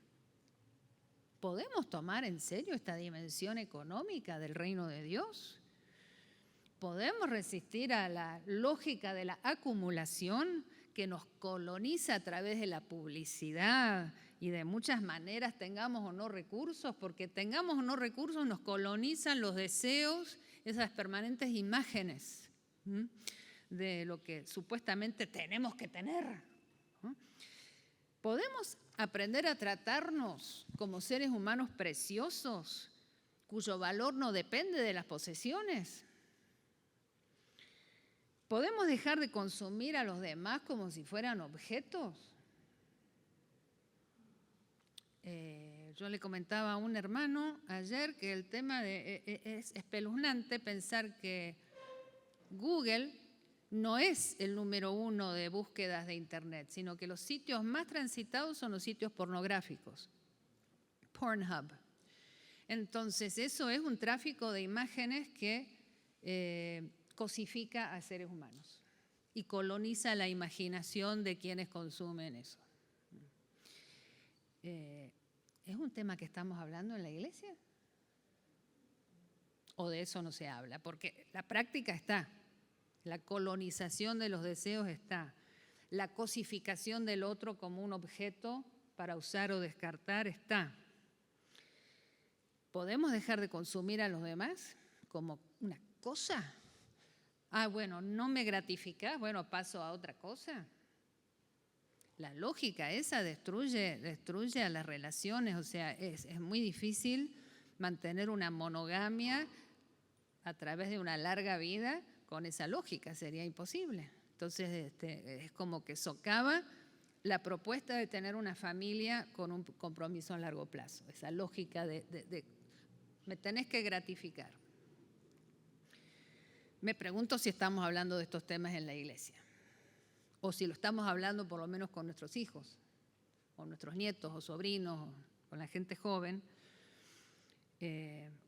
A: ¿Podemos tomar en serio esta dimensión económica del reino de Dios? ¿Podemos resistir a la lógica de la acumulación que nos coloniza a través de la publicidad y de muchas maneras, tengamos o no recursos? Porque tengamos o no recursos nos colonizan los deseos, esas permanentes imágenes de lo que supuestamente tenemos que tener. ¿Podemos aprender a tratarnos como seres humanos preciosos, cuyo valor no depende de las posesiones? ¿Podemos dejar de consumir a los demás como si fueran objetos? Yo le comentaba a un hermano ayer que el tema es espeluznante pensar que Google no es el número 1 de búsquedas de Internet, sino que los sitios más transitados son los sitios pornográficos. Pornhub. Entonces, eso es un tráfico de imágenes que cosifica a seres humanos y coloniza la imaginación de quienes consumen eso. ¿Es un tema que estamos hablando en la iglesia? ¿O de eso no se habla? Porque la práctica está. La colonización de los deseos está. La cosificación del otro como un objeto para usar o descartar está. ¿Podemos dejar de consumir a los demás como una cosa? Bueno, no me gratificás, bueno, paso a otra cosa. La lógica esa destruye a las relaciones, o sea, es muy difícil mantener una monogamia a través de una larga vida. Con esa lógica sería imposible. Entonces, es como que socava la propuesta de tener una familia con un compromiso a largo plazo. Esa lógica de me tenés que gratificar. Me pregunto si estamos hablando de estos temas en la iglesia. O si lo estamos hablando por lo menos con nuestros hijos, o nuestros nietos, o sobrinos, o con la gente joven,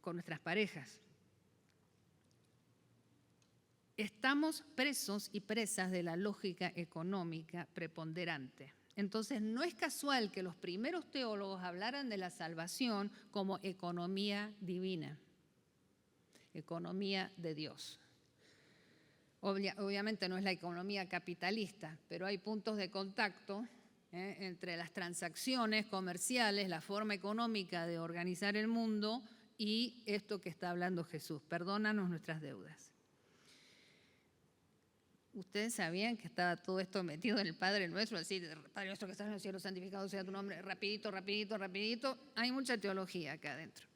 A: con nuestras parejas. Estamos presos y presas de la lógica económica preponderante. Entonces, no es casual que los primeros teólogos hablaran de la salvación como economía divina, economía de Dios. Obviamente no es la economía capitalista, pero hay puntos de contacto entre las transacciones comerciales, la forma económica de organizar el mundo y esto que está hablando Jesús. Perdónanos nuestras deudas. Ustedes sabían que estaba todo esto metido en el Padre Nuestro, así, Padre Nuestro que estás en los cielos, santificado sea tu nombre, rapidito, rapidito, rapidito. Hay mucha teología acá adentro.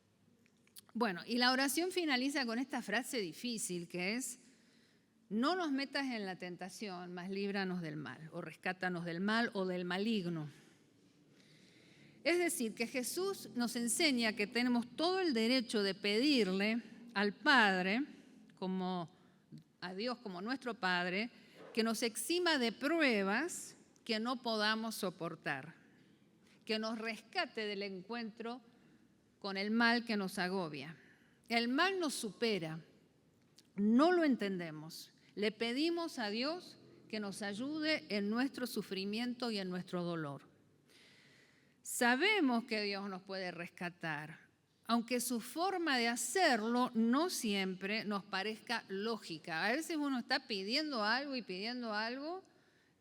A: Bueno, y la oración finaliza con esta frase difícil que es: no nos metas en la tentación, mas líbranos del mal, o rescátanos del mal o del maligno. Es decir, que Jesús nos enseña que tenemos todo el derecho de pedirle al Padre, a Dios como nuestro Padre, que nos exima de pruebas que no podamos soportar, que nos rescate del encuentro con el mal que nos agobia. El mal nos supera, no lo entendemos. Le pedimos a Dios que nos ayude en nuestro sufrimiento y en nuestro dolor. Sabemos que Dios nos puede rescatar, aunque su forma de hacerlo no siempre nos parezca lógica. A veces uno está pidiendo algo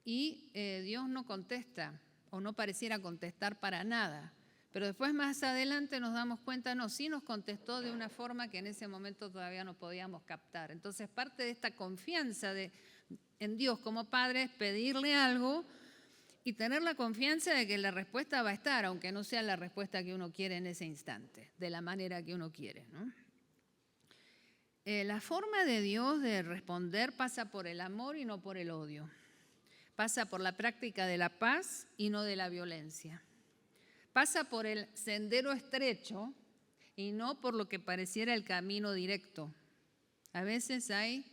A: y Dios no contesta o no pareciera contestar para nada. Pero después más adelante nos damos cuenta, no, sí nos contestó de una forma que en ese momento todavía no podíamos captar. Entonces parte de esta confianza en Dios como Padre es pedirle algo y tener la confianza de que la respuesta va a estar, aunque no sea la respuesta que uno quiere en ese instante, de la manera que uno quiere, ¿no? La forma de Dios de responder pasa por el amor y no por el odio. Pasa por la práctica de la paz y no de la violencia. Pasa por el sendero estrecho y no por lo que pareciera el camino directo. A veces hay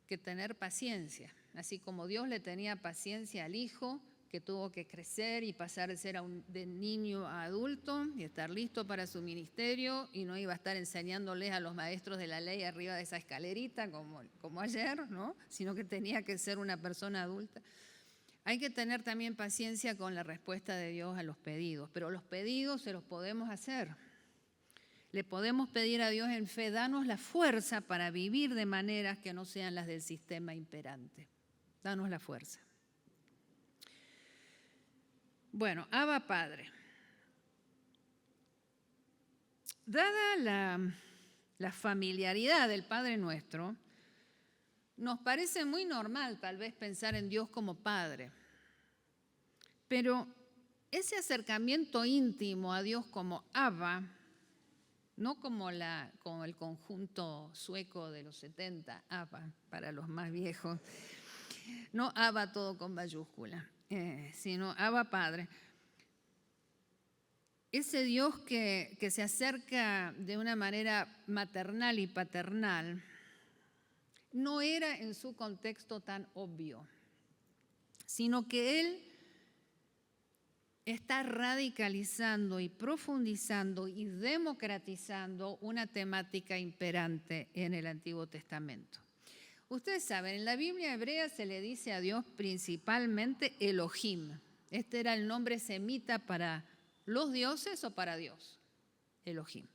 A: que tener paciencia, así como Dios le tenía paciencia al hijo que tuvo que crecer y pasar de ser de niño a adulto y estar listo para su ministerio y no iba a estar enseñándoles a los maestros de la ley arriba de esa escalerita como ayer, ¿no? Sino que tenía que ser una persona adulta. Hay que tener también paciencia con la respuesta de Dios a los pedidos, pero los pedidos se los podemos hacer. Le podemos pedir a Dios en fe, danos la fuerza para vivir de maneras que no sean las del sistema imperante. Danos la fuerza. Bueno, Abba Padre. Dada la familiaridad del Padre Nuestro, nos parece muy normal tal vez pensar en Dios como Padre, pero ese acercamiento íntimo a Dios como Abba, no como el conjunto sueco de los 70, Abba para los más viejos, no Abba todo con mayúscula, sino Abba Padre. Ese Dios que se acerca de una manera maternal y paternal, no era en su contexto tan obvio, sino que Él está radicalizando y profundizando y democratizando una temática imperante en el Antiguo Testamento. Ustedes saben, en la Biblia hebrea se le dice a Dios principalmente Elohim. Este era el nombre semita para los dioses o para Dios, Elohim.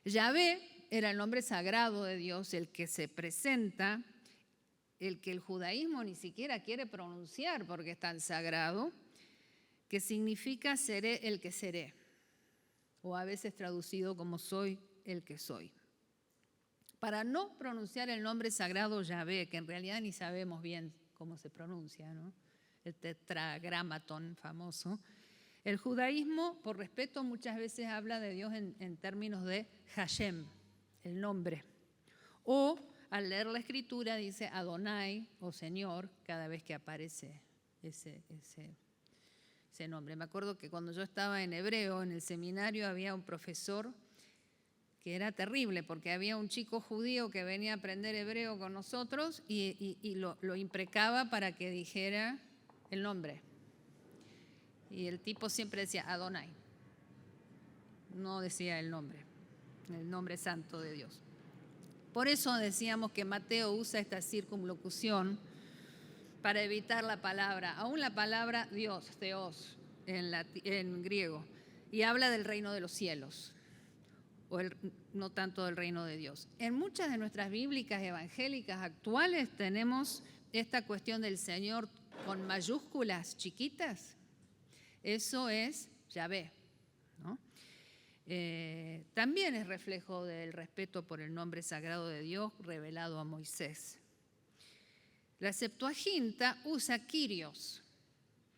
A: Yahvé era el nombre sagrado de Dios, el que se presenta, el que el judaísmo ni siquiera quiere pronunciar porque es tan sagrado, que significa seré el que seré, o a veces traducido como soy el que soy. Para no pronunciar el nombre sagrado Yahvé, que en realidad ni sabemos bien cómo se pronuncia, ¿no? El tetragramatón famoso, el judaísmo, por respeto, muchas veces habla de Dios en términos de Hashem, el nombre. O al leer la escritura dice Adonai o Señor cada vez que aparece ese nombre. Me acuerdo que cuando yo estaba en hebreo, en el seminario, había un profesor que era terrible porque había un chico judío que venía a aprender hebreo con nosotros y lo imprecaba para que dijera el nombre. Y el tipo siempre decía Adonai, no decía el nombre santo de Dios. Por eso decíamos que Mateo usa esta circunlocución para evitar la palabra, aún la palabra Dios, Theos, en griego, y habla del reino de los cielos, no tanto del reino de Dios. En muchas de nuestras bíblicas evangélicas actuales tenemos esta cuestión del Señor con mayúsculas chiquitas. Eso es Yahvé, ¿no? También es reflejo del respeto por el nombre sagrado de Dios revelado a Moisés. La Septuaginta usa Kyrios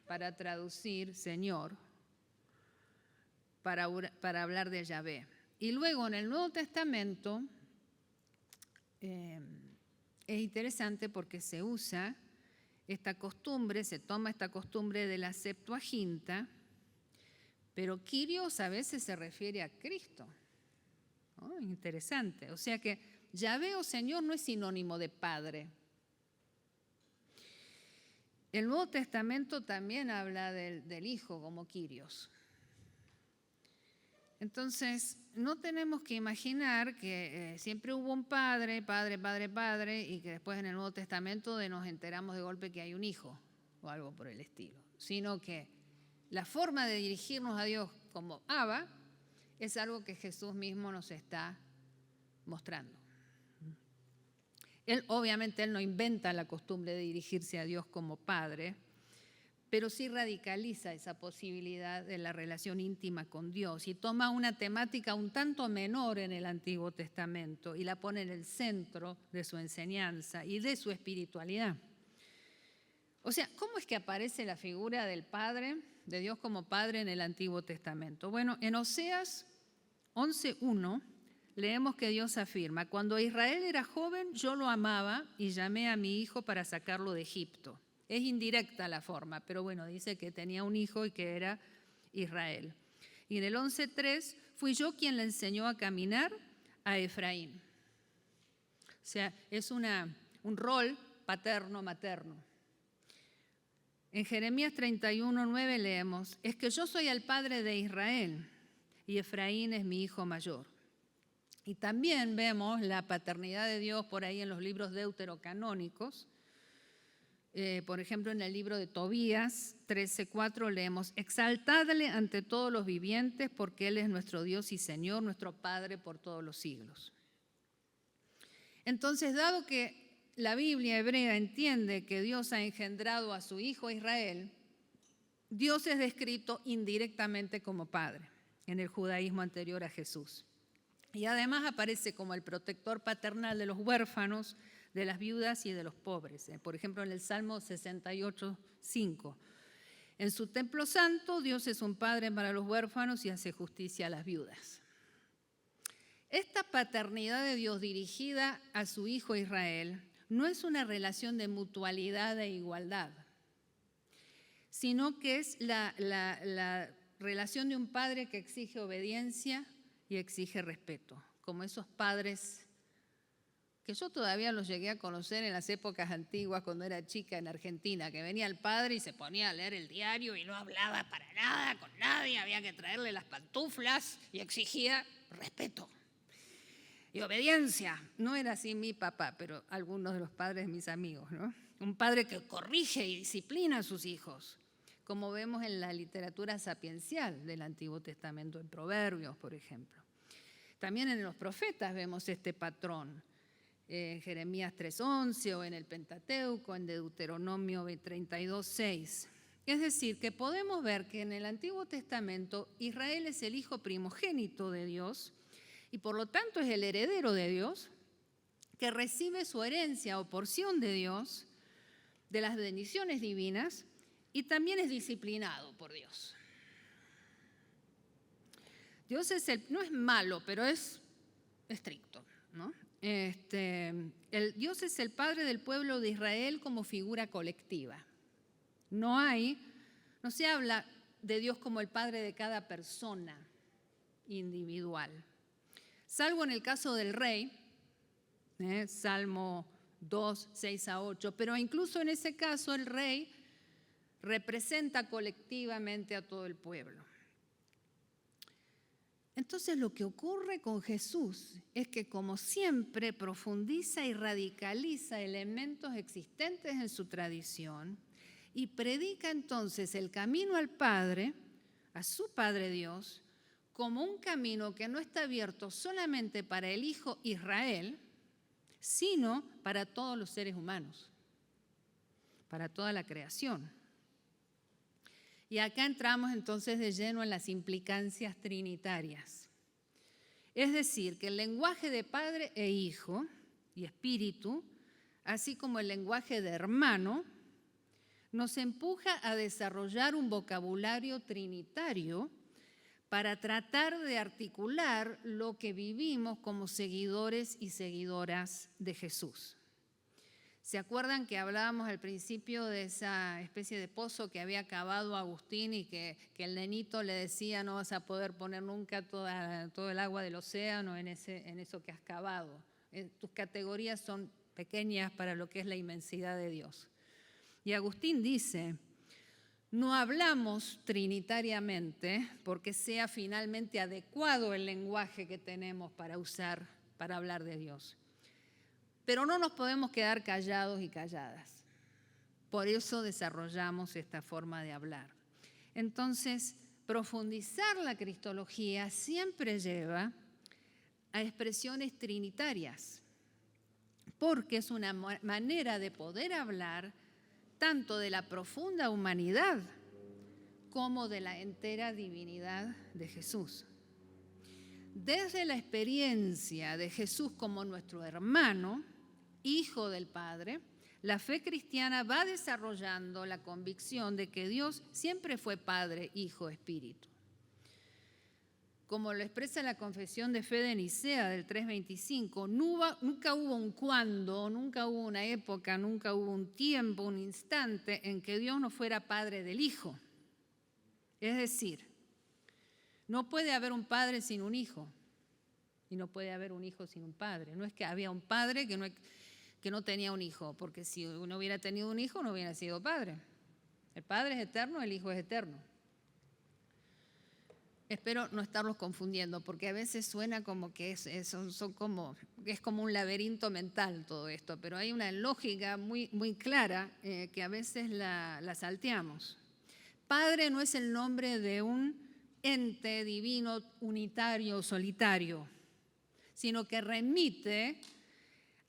A: para traducir Señor, para hablar de Yahvé. Y luego en el Nuevo Testamento es interesante porque se usa esta costumbre, se toma esta costumbre de la Septuaginta, pero Kyrios a veces se refiere a Cristo. ¿No? Interesante. O sea que Yahvé o Señor no es sinónimo de Padre. El Nuevo Testamento también habla del Hijo como Kyrios. Entonces, no tenemos que imaginar que siempre hubo un padre, y que después en el Nuevo Testamento nos enteramos de golpe que hay un hijo o algo por el estilo, sino que la forma de dirigirnos a Dios como Abba es algo que Jesús mismo nos está mostrando. Obviamente, Él no inventa la costumbre de dirigirse a Dios como Padre, pero sí radicaliza esa posibilidad de la relación íntima con Dios y toma una temática un tanto menor en el Antiguo Testamento y la pone en el centro de su enseñanza y de su espiritualidad. O sea, ¿cómo es que aparece la figura del Padre, de Dios como Padre en el Antiguo Testamento? Bueno, en Oseas 11:1 leemos que Dios afirma: cuando Israel era joven, yo lo amaba y llamé a mi hijo para sacarlo de Egipto. Es indirecta la forma, pero bueno, dice que tenía un hijo y que era Israel. Y en el 11:3, fui yo quien le enseñó a caminar a Efraín. O sea, es un rol paterno-materno. En Jeremías 31:9 leemos: es que yo soy el padre de Israel y Efraín es mi hijo mayor. Y también vemos la paternidad de Dios por ahí en los libros deuterocanónicos. Por ejemplo, en el libro de Tobías 13:4 leemos: exaltadle ante todos los vivientes, porque Él es nuestro Dios y Señor, nuestro Padre por todos los siglos. Entonces, dado que la Biblia hebrea entiende que Dios ha engendrado a su hijo Israel, Dios es descrito indirectamente como Padre en el judaísmo anterior a Jesús. Y además aparece como el protector paternal de los huérfanos, de las viudas y de los pobres. Por ejemplo, en el Salmo 68:5. En su templo santo, Dios es un padre para los huérfanos y hace justicia a las viudas. Esta paternidad de Dios dirigida a su hijo Israel no es una relación de mutualidad e igualdad, sino que es la relación de un padre que exige obediencia y exige respeto, como esos padres que yo todavía los llegué a conocer en las épocas antiguas cuando era chica en Argentina, que venía el padre y se ponía a leer el diario y no hablaba para nada con nadie, había que traerle las pantuflas y exigía respeto y obediencia. No era así mi papá, pero algunos de los padres de mis amigos, ¿no? Un padre que corrige y disciplina a sus hijos, como vemos en la literatura sapiencial del Antiguo Testamento, en Proverbios, por ejemplo. También en los profetas vemos este patrón. En Jeremías 3:11 o en el Pentateuco, en Deuteronomio 32:6. Es decir, que podemos ver que en el Antiguo Testamento Israel es el hijo primogénito de Dios y por lo tanto es el heredero de Dios, que recibe su herencia o porción de Dios, de las bendiciones divinas, y también es disciplinado por Dios. Dios no es malo, pero es estricto, ¿no? Dios es el Padre del pueblo de Israel como figura colectiva. No se habla de Dios como el Padre de cada persona individual. Salvo en el caso del rey, Salmo 2, 6-8, pero incluso en ese caso el rey representa colectivamente a todo el pueblo. Entonces lo que ocurre con Jesús es que, como siempre, profundiza y radicaliza elementos existentes en su tradición y predica entonces el camino al Padre, a su Padre Dios, como un camino que no está abierto solamente para el Hijo Israel, sino para todos los seres humanos, para toda la creación. Y acá entramos entonces de lleno en las implicancias trinitarias. Es decir, que el lenguaje de Padre e Hijo y Espíritu, así como el lenguaje de hermano, nos empuja a desarrollar un vocabulario trinitario para tratar de articular lo que vivimos como seguidores y seguidoras de Jesús. ¿Se acuerdan que hablábamos al principio de esa especie de pozo que había cavado Agustín y que el nenito le decía: no vas a poder poner nunca todo el agua del océano en eso que has cavado? Tus categorías son pequeñas para lo que es la inmensidad de Dios. Y Agustín dice: No hablamos trinitariamente porque sea finalmente adecuado el lenguaje que tenemos para usar, para hablar de Dios. Pero no nos podemos quedar callados y calladas. Por eso desarrollamos esta forma de hablar. Entonces, profundizar la cristología siempre lleva a expresiones trinitarias, porque es una manera de poder hablar tanto de la profunda humanidad como de la entera divinidad de Jesús. Desde la experiencia de Jesús como nuestro hermano, Hijo del Padre, la fe cristiana va desarrollando la convicción de que Dios siempre fue Padre, Hijo, Espíritu. Como lo expresa la Confesión de Fe de Nicea del 325, nunca hubo un cuándo, nunca hubo una época, nunca hubo un tiempo, un instante en que Dios no fuera Padre del Hijo. Es decir, no puede haber un padre sin un hijo y no puede haber un hijo sin un padre. No es que había un padre que no tenía un hijo, porque si uno hubiera tenido un hijo no hubiera sido padre. El Padre es eterno, el Hijo es eterno. Espero no estarlos confundiendo, porque a veces suena como que es como un laberinto mental todo esto, pero hay una lógica muy, muy clara que a veces la salteamos. Padre no es el nombre de un ente divino unitario, solitario, sino que remite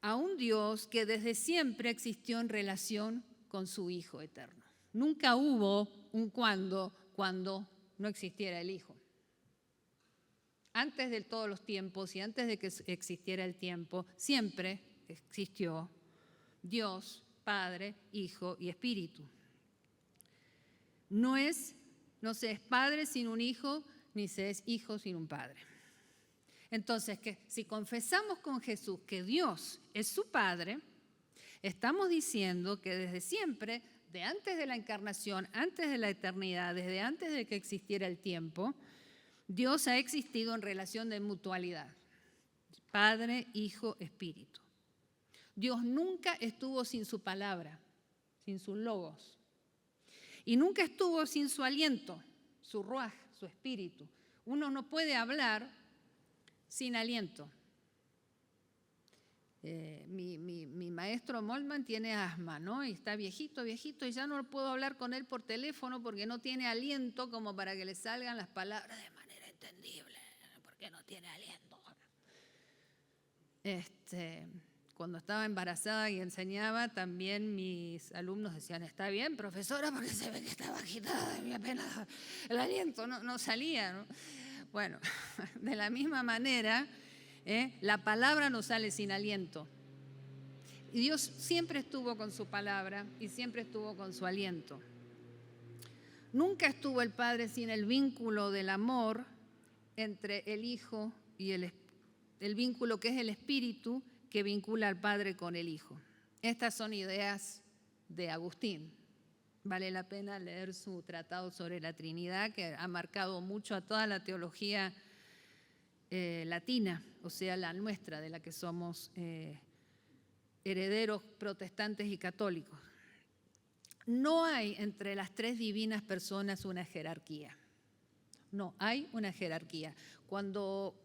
A: a un Dios que desde siempre existió en relación con su Hijo eterno. Nunca hubo un cuando no existiera el Hijo. Antes de todos los tiempos y antes de que existiera el tiempo, siempre existió Dios, Padre, Hijo y Espíritu. No se es padre sin un hijo, ni se es hijo sin un padre. Entonces, que si confesamos con Jesús que Dios es su Padre, estamos diciendo que desde siempre, de antes de la encarnación, antes de la eternidad, desde antes de que existiera el tiempo, Dios ha existido en relación de mutualidad. Padre, Hijo, Espíritu. Dios nunca estuvo sin su palabra, sin sus logos. Y nunca estuvo sin su aliento, su ruaj, su espíritu. Uno no puede hablar sin aliento. Mi maestro Moltmann tiene asma, ¿no? Y está viejito, y ya no puedo hablar con él por teléfono porque no tiene aliento como para que le salgan las palabras de manera entendible, porque no tiene aliento. Cuando estaba embarazada y enseñaba, también mis alumnos decían, está bien, profesora, porque se ve que estaba agitada y apenas el aliento no salía, ¿no? Bueno, de la misma manera, la palabra no sale sin aliento. Y Dios siempre estuvo con su palabra y siempre estuvo con su aliento. Nunca estuvo el Padre sin el vínculo del amor entre el Hijo y el vínculo que es el Espíritu que vincula al Padre con el Hijo. Estas son ideas de Agustín. Vale la pena leer su tratado sobre la Trinidad, que ha marcado mucho a toda la teología latina, o sea, la nuestra, de la que somos herederos protestantes y católicos. No hay entre las tres divinas personas una jerarquía. No, hay una jerarquía. Cuando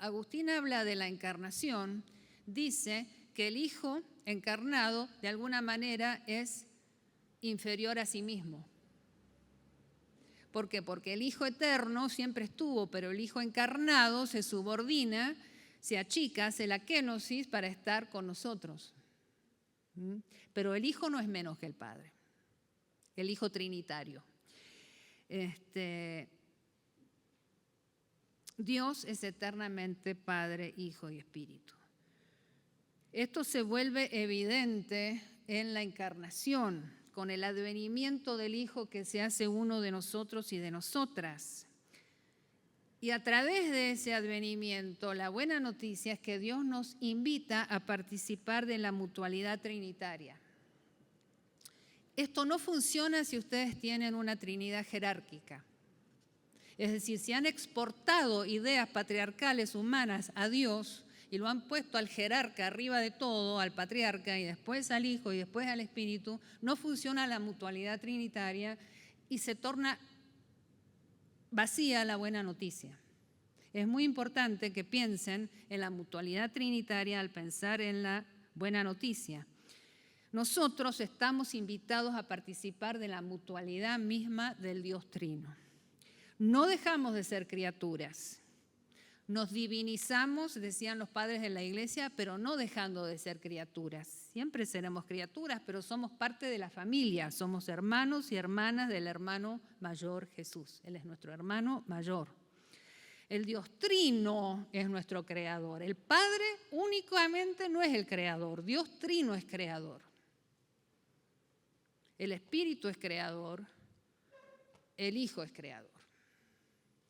A: Agustín habla de la encarnación, dice que el Hijo encarnado de alguna manera es inferior a sí mismo. ¿Por qué? Porque el Hijo eterno siempre estuvo, pero el Hijo encarnado se subordina, se achica, hace la kenosis para estar con nosotros. Pero el Hijo no es menos que el Padre, el Hijo trinitario. Dios es eternamente Padre, Hijo y Espíritu. Esto se vuelve evidente en la encarnación, con el advenimiento del Hijo que se hace uno de nosotros y de nosotras. Y a través de ese advenimiento, la buena noticia es que Dios nos invita a participar de la mutualidad trinitaria. Esto no funciona si ustedes tienen una Trinidad jerárquica. Es decir, si han exportado ideas patriarcales humanas a Dios y lo han puesto al jerarca arriba de todo, al patriarca, y después al Hijo y después al Espíritu, no funciona la mutualidad trinitaria y se torna vacía la buena noticia. Es muy importante que piensen en la mutualidad trinitaria al pensar en la buena noticia. Nosotros estamos invitados a participar de la mutualidad misma del Dios Trino. No dejamos de ser criaturas. Nos divinizamos, decían los padres de la iglesia, pero no dejando de ser criaturas. Siempre seremos criaturas, pero somos parte de la familia. Somos hermanos y hermanas del hermano mayor Jesús. Él es nuestro hermano mayor. El Dios Trino es nuestro creador. El Padre únicamente no es el creador. Dios Trino es creador. El Espíritu es creador. El Hijo es creador.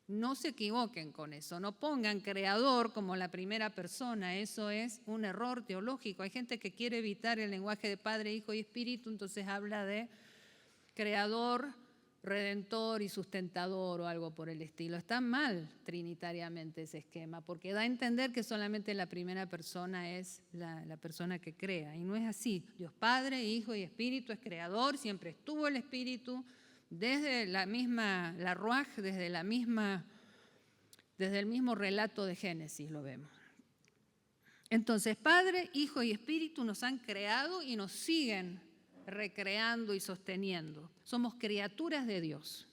A: No se equivoquen con eso, no pongan creador como la primera persona, eso es un error teológico. Hay gente que quiere evitar el lenguaje de Padre, Hijo y Espíritu, entonces habla de creador, redentor y sustentador o algo por el estilo. Está mal trinitariamente ese esquema, porque da a entender que solamente la primera persona es la persona que crea, y no es así. Dios Padre, Hijo y Espíritu es creador, siempre estuvo el Espíritu, desde la Ruaj, desde el mismo relato de Génesis lo vemos. Entonces, Padre, Hijo y Espíritu nos han creado y nos siguen recreando y sosteniendo. Somos criaturas de Dios.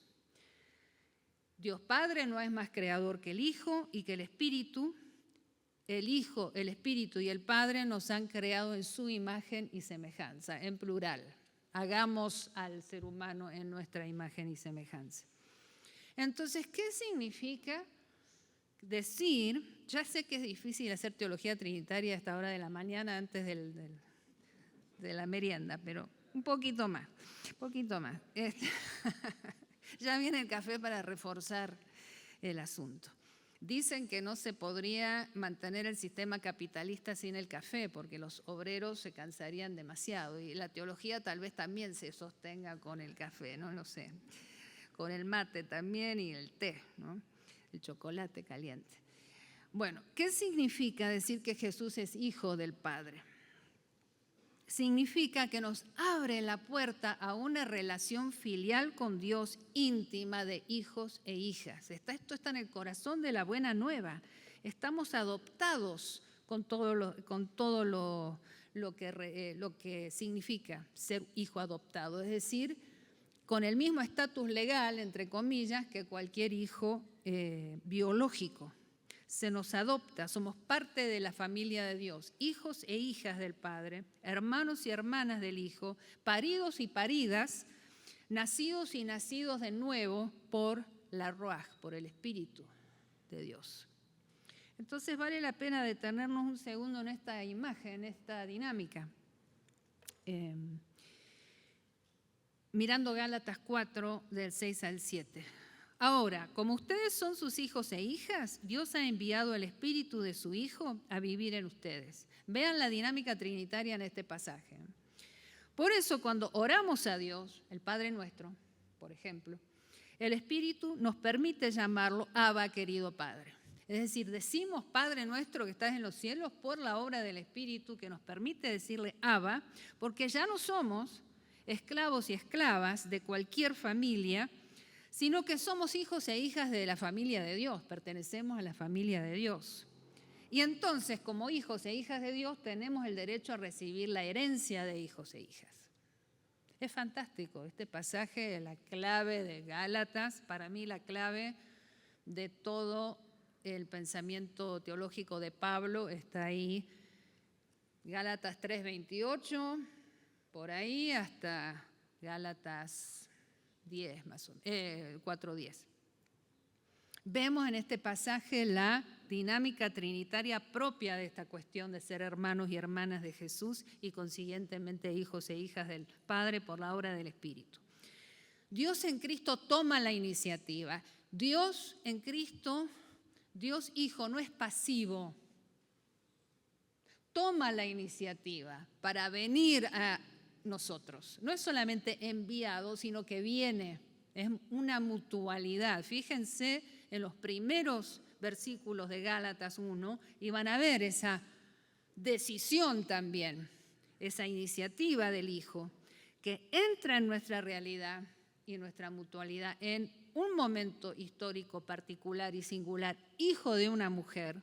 A: Dios Padre no es más creador que el Hijo y que el Espíritu. El Hijo, el Espíritu y el Padre nos han creado en su imagen y semejanza, en plural. Hagamos al ser humano en nuestra imagen y semejanza. Entonces, ¿qué significa decir? Ya sé que es difícil hacer teología trinitaria a esta hora de la mañana antes de la merienda, pero un poquito más. Ya viene el café para reforzar el asunto. Dicen que no se podría mantener el sistema capitalista sin el café, porque los obreros se cansarían demasiado, y la teología tal vez también se sostenga con el café, no lo sé, con el mate también y el té, ¿no? El chocolate caliente. Bueno, ¿qué significa decir que Jesús es hijo del Padre? Significa que nos abre la puerta a una relación filial con Dios íntima de hijos e hijas. Esto está en el corazón de la buena nueva. Estamos adoptados con todo lo que significa ser hijo adoptado, es decir, con el mismo estatus legal, entre comillas, que cualquier hijo biológico. Se nos adopta, somos parte de la familia de Dios, hijos e hijas del Padre, hermanos y hermanas del Hijo, paridos y paridas, nacidos y nacidos de nuevo por la Ruaj, por el Espíritu de Dios. Entonces vale la pena detenernos un segundo en esta imagen, en esta dinámica. Mirando Gálatas 4, del 6 al 7. Ahora, como ustedes son sus hijos e hijas, Dios ha enviado el Espíritu de su Hijo a vivir en ustedes. Vean la dinámica trinitaria en este pasaje. Por eso, cuando oramos a Dios, el Padre nuestro, por ejemplo, el Espíritu nos permite llamarlo Abba, querido Padre. Es decir, decimos Padre nuestro que estás en los cielos por la obra del Espíritu que nos permite decirle Abba, porque ya no somos esclavos y esclavas de cualquier familia, sino que somos hijos e hijas de la familia de Dios, pertenecemos a la familia de Dios. Y entonces, como hijos e hijas de Dios, tenemos el derecho a recibir la herencia de hijos e hijas. Es fantástico este pasaje, la clave de Gálatas, para mí la clave de todo el pensamiento teológico de Pablo está ahí. Gálatas 3:28, por ahí hasta Gálatas 10 más o menos, 4:10. Vemos en este pasaje la dinámica trinitaria propia de esta cuestión de ser hermanos y hermanas de Jesús y consiguientemente hijos e hijas del Padre por la obra del Espíritu. Dios en Cristo toma la iniciativa. Dios en Cristo, Dios Hijo, no es pasivo. Toma la iniciativa para venir a nosotros. No es solamente enviado, sino que viene. Es una mutualidad. Fíjense en los primeros versículos de Gálatas 1 y van a ver esa decisión también, esa iniciativa del Hijo que entra en nuestra realidad, y nuestra mutualidad en un momento histórico particular y singular, hijo de una mujer.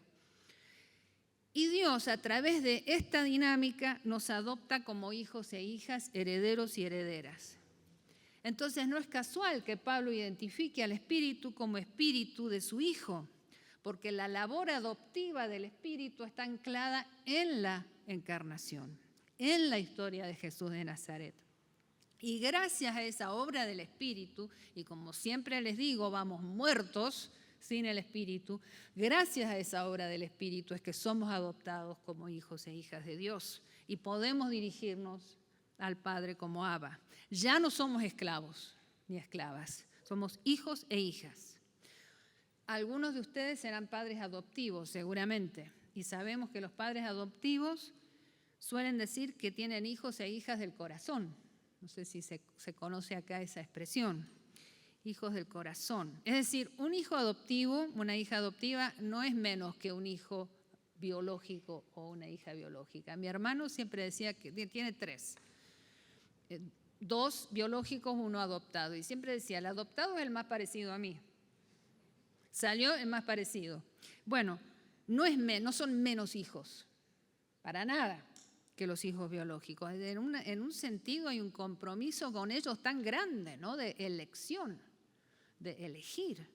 A: Y Dios, a través de esta dinámica, nos adopta como hijos e hijas, herederos y herederas. Entonces no es casual que Pablo identifique al Espíritu como Espíritu de su Hijo, porque la labor adoptiva del Espíritu está anclada en la encarnación, en la historia de Jesús de Nazaret. Y gracias a esa obra del Espíritu, y como siempre les digo, vamos muertos sin el Espíritu, gracias a esa obra del Espíritu es que somos adoptados como hijos e hijas de Dios y podemos dirigirnos al Padre como Abba. Ya no somos esclavos ni esclavas, somos hijos e hijas. Algunos de ustedes serán padres adoptivos seguramente, y sabemos que los padres adoptivos suelen decir que tienen hijos e hijas del corazón. No sé si se conoce acá esa expresión, hijos del corazón. Es decir, un hijo adoptivo, una hija adoptiva, no es menos que un hijo biológico o una hija biológica. Mi hermano siempre decía que tiene 3, 2 biológicos, 1 adoptado, y siempre decía, el adoptado es el más parecido a mí. Salió el más parecido. Bueno, no son menos hijos, para nada, que los hijos biológicos. En un sentido hay un compromiso con ellos tan grande, ¿no? De elección, de elegir.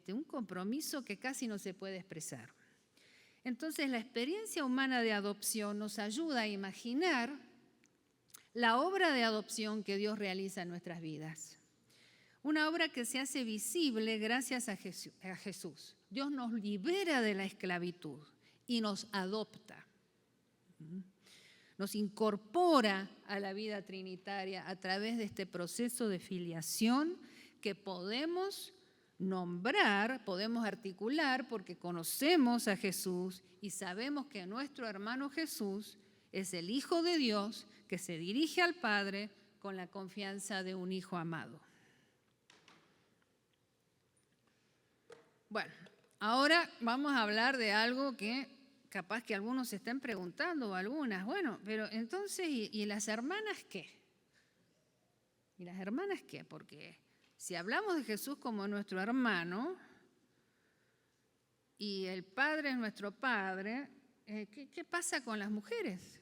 A: Un compromiso que casi no se puede expresar. Entonces, la experiencia humana de adopción nos ayuda a imaginar la obra de adopción que Dios realiza en nuestras vidas. Una obra que se hace visible gracias a Jesús. Dios nos libera de la esclavitud y nos adopta. Nos incorpora a la vida trinitaria a través de este proceso de filiación que podemos nombrar, podemos articular porque conocemos a Jesús y sabemos que nuestro hermano Jesús es el Hijo de Dios que se dirige al Padre con la confianza de un hijo amado. Bueno, ahora vamos a hablar de algo que capaz que algunos se estén preguntando o algunas. Bueno, pero entonces, ¿y las hermanas qué? ¿Y las hermanas qué? Porque si hablamos de Jesús como nuestro hermano y el Padre es nuestro Padre, ¿qué pasa con las mujeres?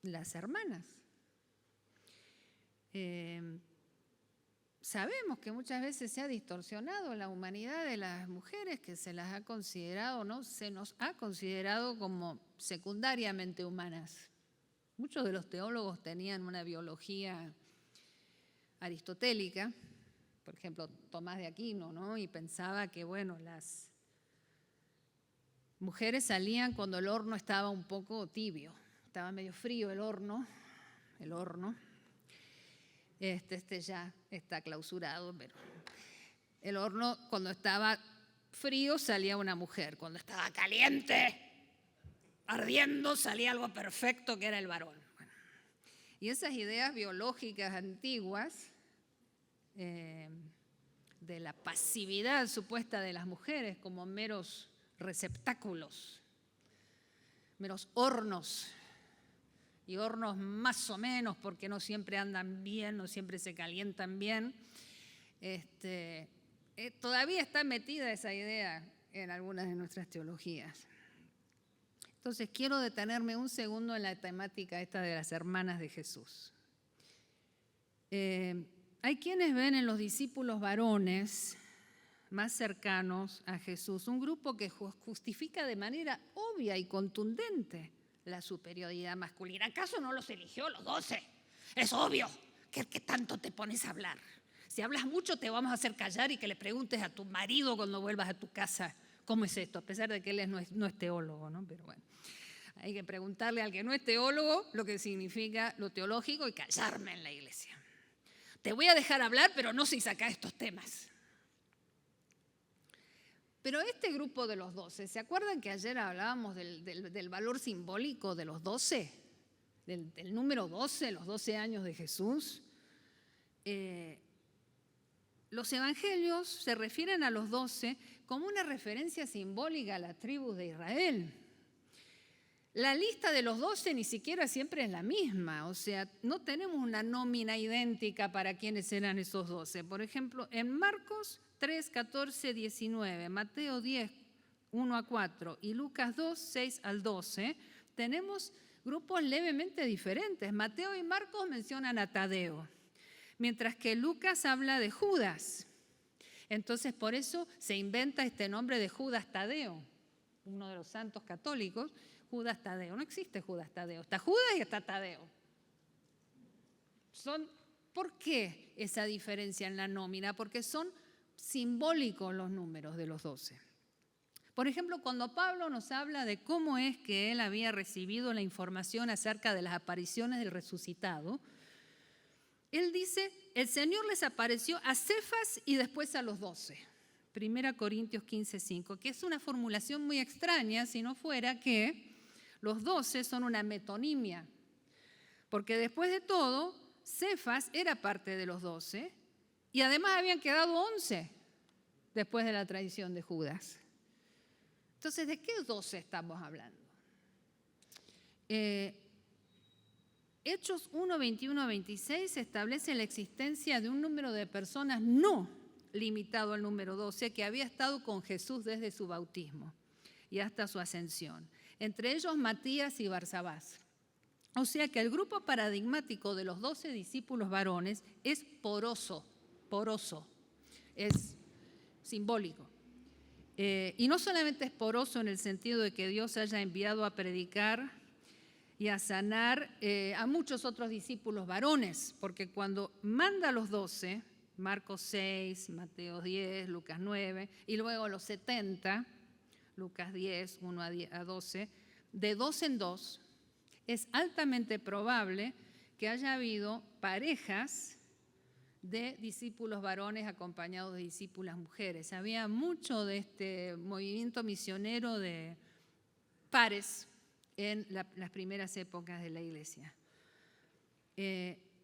A: Las hermanas. Sabemos que muchas veces se ha distorsionado la humanidad de las mujeres, que se las ha considerado, ¿no? Se nos ha considerado como secundariamente humanas. Muchos de los teólogos tenían una biología aristotélica, por ejemplo, Tomás de Aquino, ¿no? Y pensaba que, bueno, las mujeres salían cuando el horno estaba un poco tibio, estaba medio frío el horno. Este ya está clausurado, pero el horno cuando estaba frío salía una mujer, cuando estaba caliente, ardiendo, salía algo perfecto que era el varón. Bueno, y esas ideas biológicas antiguas de la pasividad supuesta de las mujeres como meros receptáculos, meros hornos, y hornos más o menos porque no siempre andan bien, no siempre se calientan bien. Todavía está metida esa idea en algunas de nuestras teologías. Entonces quiero detenerme un segundo en la temática esta de las hermanas de Jesús. Hay quienes ven en los discípulos varones más cercanos a Jesús un grupo que justifica de manera obvia y contundente la superioridad masculina. ¿Acaso no los eligió los 12? Es obvio. ¿Qué tanto te pones a hablar? Si hablas mucho te vamos a hacer callar y que le preguntes a tu marido cuando vuelvas a tu casa cómo es esto, a pesar de que él no es teólogo, ¿no? Pero bueno, hay que preguntarle al que no es teólogo lo que significa lo teológico y callarme en la iglesia. Te voy a dejar hablar, pero no si saca estos temas. Pero este grupo de los 12, ¿se acuerdan que ayer hablábamos del valor simbólico de los 12? Del número 12, los 12 años de Jesús. Los evangelios se refieren a los 12 como una referencia simbólica a las tribus de Israel. La lista de los 12 ni siquiera siempre es la misma, o sea, no tenemos una nómina idéntica para quiénes eran esos 12. Por ejemplo, en Marcos 3, 14, 19, Mateo 10, 1 a 4 y Lucas 2, 6 al 12, tenemos grupos levemente diferentes. Mateo y Marcos mencionan a Tadeo, mientras que Lucas habla de Judas. Entonces, por eso se inventa este nombre de Judas Tadeo, uno de los santos católicos. Judas Tadeo. No existe Judas Tadeo. Está Judas y está Tadeo. ¿Por qué esa diferencia en la nómina? Porque son simbólicos los números de los 12. Por ejemplo, cuando Pablo nos habla de cómo es que él había recibido la información acerca de las apariciones del resucitado, él dice, el Señor les apareció a Cefas y después a los 12. 1 Corintios 15, 5, que es una formulación muy extraña si no fuera que los 12 son una metonimia, porque después de todo, Cefas era parte de los 12 y además habían quedado 11 después de la traición de Judas. Entonces, ¿de qué 12 estamos hablando? Hechos 1, 21 a 26 establece la existencia de un número de personas no limitado al número 12 que había estado con Jesús desde su bautismo y hasta su ascensión. Entre ellos Matías y Barsabás. O sea que el grupo paradigmático de los 12 discípulos varones es poroso, es simbólico. Y no solamente es poroso en el sentido de que Dios haya enviado a predicar y a sanar a muchos otros discípulos varones, porque cuando manda a los 12, Marcos 6, Mateo 10, Lucas 9, y luego los 70, Lucas 10, 1 a 12, de 2 en 2, es altamente probable que haya habido parejas de discípulos varones acompañados de discípulas mujeres. Había mucho de este movimiento misionero de pares en las primeras épocas de la iglesia.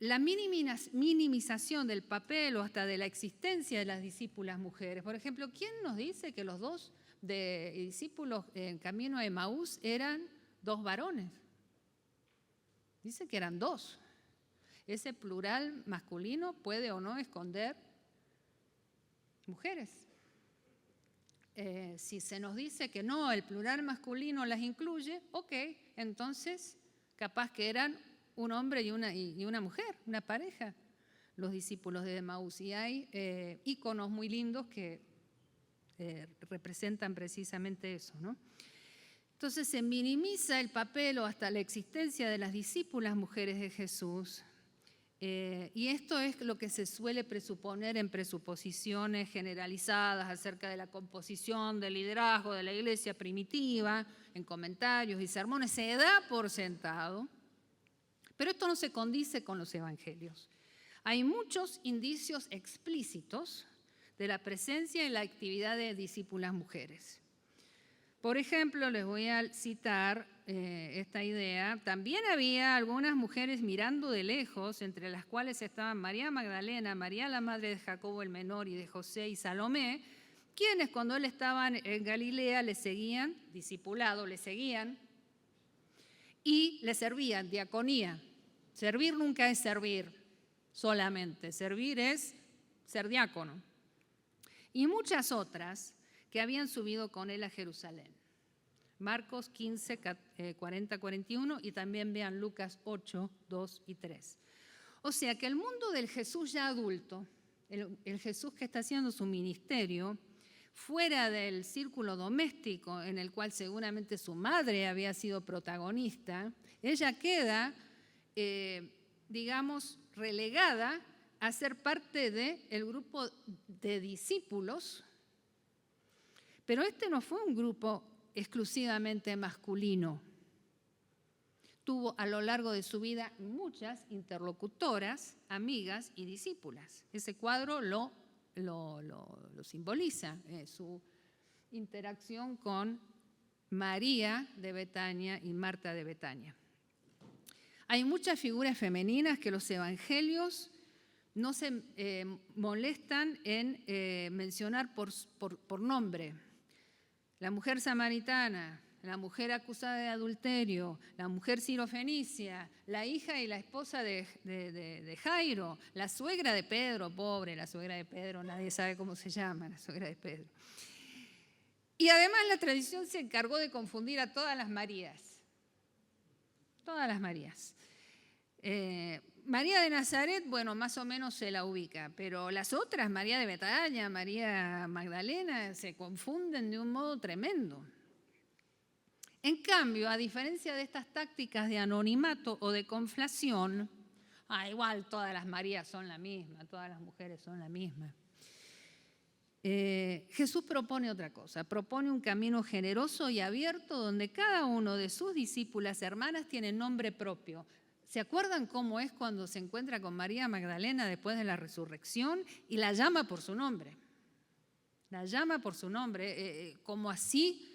A: La minimización del papel o hasta de la existencia de las discípulas mujeres. Por ejemplo, ¿quién nos dice que los 2 discípulos en camino a Emaús eran 2 varones? Dice que eran 2. Ese plural masculino puede o no esconder mujeres. Si se nos dice que no, el plural masculino las incluye, ok, entonces capaz que eran un hombre y una mujer, una pareja, los discípulos de Emaús. Y hay íconos muy lindos que representan precisamente eso, ¿no? Entonces se minimiza el papel o hasta la existencia de las discípulas mujeres de Jesús. Y esto es lo que se suele presuponer en presuposiciones generalizadas acerca de la composición del liderazgo de la iglesia primitiva, en comentarios y sermones. Se da por sentado, pero esto no se condice con los evangelios. Hay muchos indicios explícitos de la presencia y la actividad de discípulas mujeres. Por ejemplo, les voy a citar esta idea. También había algunas mujeres mirando de lejos, entre las cuales estaban María Magdalena, María la madre de Jacobo el menor y de José y Salomé, quienes cuando él estaba en Galilea le seguían, discipulado, le seguían y le servían, diaconía. Servir nunca es servir solamente, servir es ser diácono. Y muchas otras que habían subido con él a Jerusalén. Marcos 15, 40, 41 y también vean Lucas 8, 2 y 3. O sea que el mundo del Jesús ya adulto, el Jesús que está haciendo su ministerio, fuera del círculo doméstico en el cual seguramente su madre había sido protagonista, ella queda, digamos, relegada a ser parte del grupo de discípulos. Pero este no fue un grupo exclusivamente masculino. Tuvo a lo largo de su vida muchas interlocutoras, amigas y discípulas. Ese cuadro lo simboliza, su interacción con María de Betania y Marta de Betania. Hay muchas figuras femeninas que los evangelios no se molestan en mencionar por nombre. La mujer samaritana, la mujer acusada de adulterio, la mujer sirofenicia, la hija y la esposa de Jairo, la suegra de Pedro, pobre, la suegra de Pedro, nadie sabe cómo se llama, la suegra de Pedro. Y además la tradición se encargó de confundir a todas las Marías. Todas las Marías. María de Nazaret, bueno, más o menos se la ubica, pero las otras, María de Betania, María Magdalena, se confunden de un modo tremendo. En cambio, a diferencia de estas tácticas de anonimato o de conflación, igual todas las Marías son la misma, todas las mujeres son la misma. Jesús propone otra cosa, propone un camino generoso y abierto donde cada uno de sus discípulas hermanas tiene nombre propio. ¿Se acuerdan cómo es cuando se encuentra con María Magdalena después de la resurrección y la llama por su nombre? La llama por su nombre, como así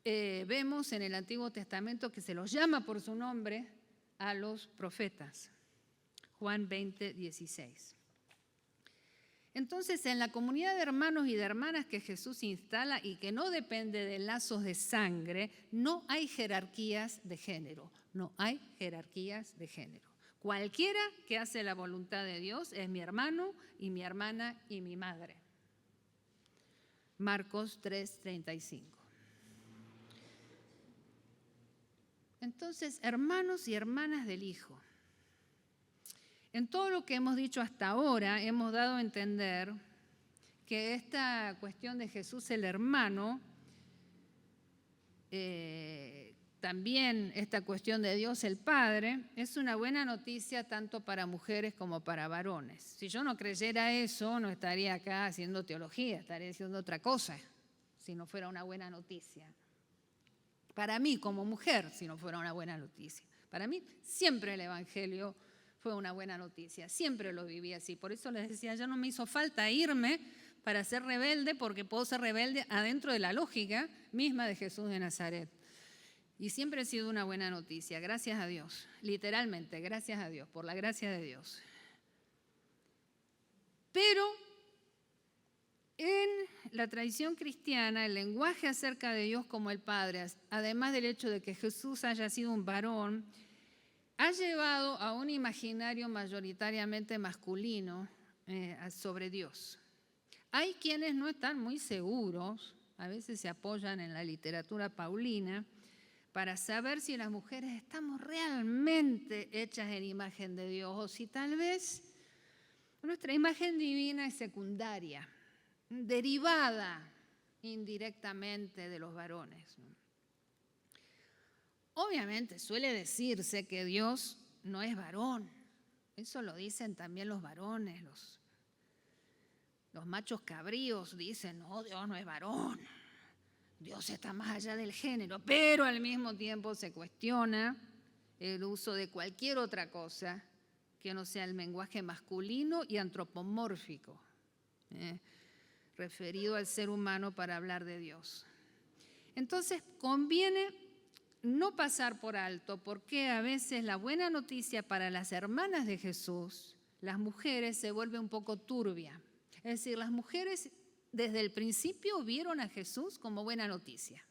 A: vemos en el Antiguo Testamento que se los llama por su nombre a los profetas. Juan 20, 16. Entonces, en la comunidad de hermanos y de hermanas que Jesús instala y que no depende de lazos de sangre, no hay jerarquías de género, no hay jerarquías de género. Cualquiera que hace la voluntad de Dios es mi hermano y mi hermana y mi madre. Marcos 3:35. Entonces, hermanos y hermanas del Hijo. En todo lo que hemos dicho hasta ahora, hemos dado a entender que esta cuestión de Jesús el hermano, también esta cuestión de Dios el Padre, es una buena noticia tanto para mujeres como para varones. Si yo no creyera eso, no estaría acá haciendo teología, estaría haciendo otra cosa, si no fuera una buena noticia. Para mí, como mujer, si no fuera una buena noticia. Para mí, siempre el Evangelio fue una buena noticia, siempre lo viví así. Por eso les decía, ya no me hizo falta irme para ser rebelde, porque puedo ser rebelde adentro de la lógica misma de Jesús de Nazaret. Y siempre ha sido una buena noticia, gracias a Dios, literalmente, gracias a Dios, por la gracia de Dios. Pero en la tradición cristiana, el lenguaje acerca de Dios como el Padre, además del hecho de que Jesús haya sido un varón, ha llevado a un imaginario mayoritariamente masculino sobre Dios. Hay quienes no están muy seguros, a veces se apoyan en la literatura paulina, para saber si las mujeres estamos realmente hechas en imagen de Dios o si tal vez nuestra imagen divina es secundaria, derivada indirectamente de los varones. Obviamente suele decirse que Dios no es varón. Eso lo dicen también los varones, los machos cabríos dicen, no, Dios no es varón. Dios está más allá del género, pero al mismo tiempo se cuestiona el uso de cualquier otra cosa que no sea el lenguaje masculino y antropomórfico, referido al ser humano para hablar de Dios. Entonces, conviene no pasar por alto porque a veces la buena noticia para las hermanas de Jesús, las mujeres, se vuelve un poco turbia. Es decir, las mujeres desde el principio vieron a Jesús como buena noticia,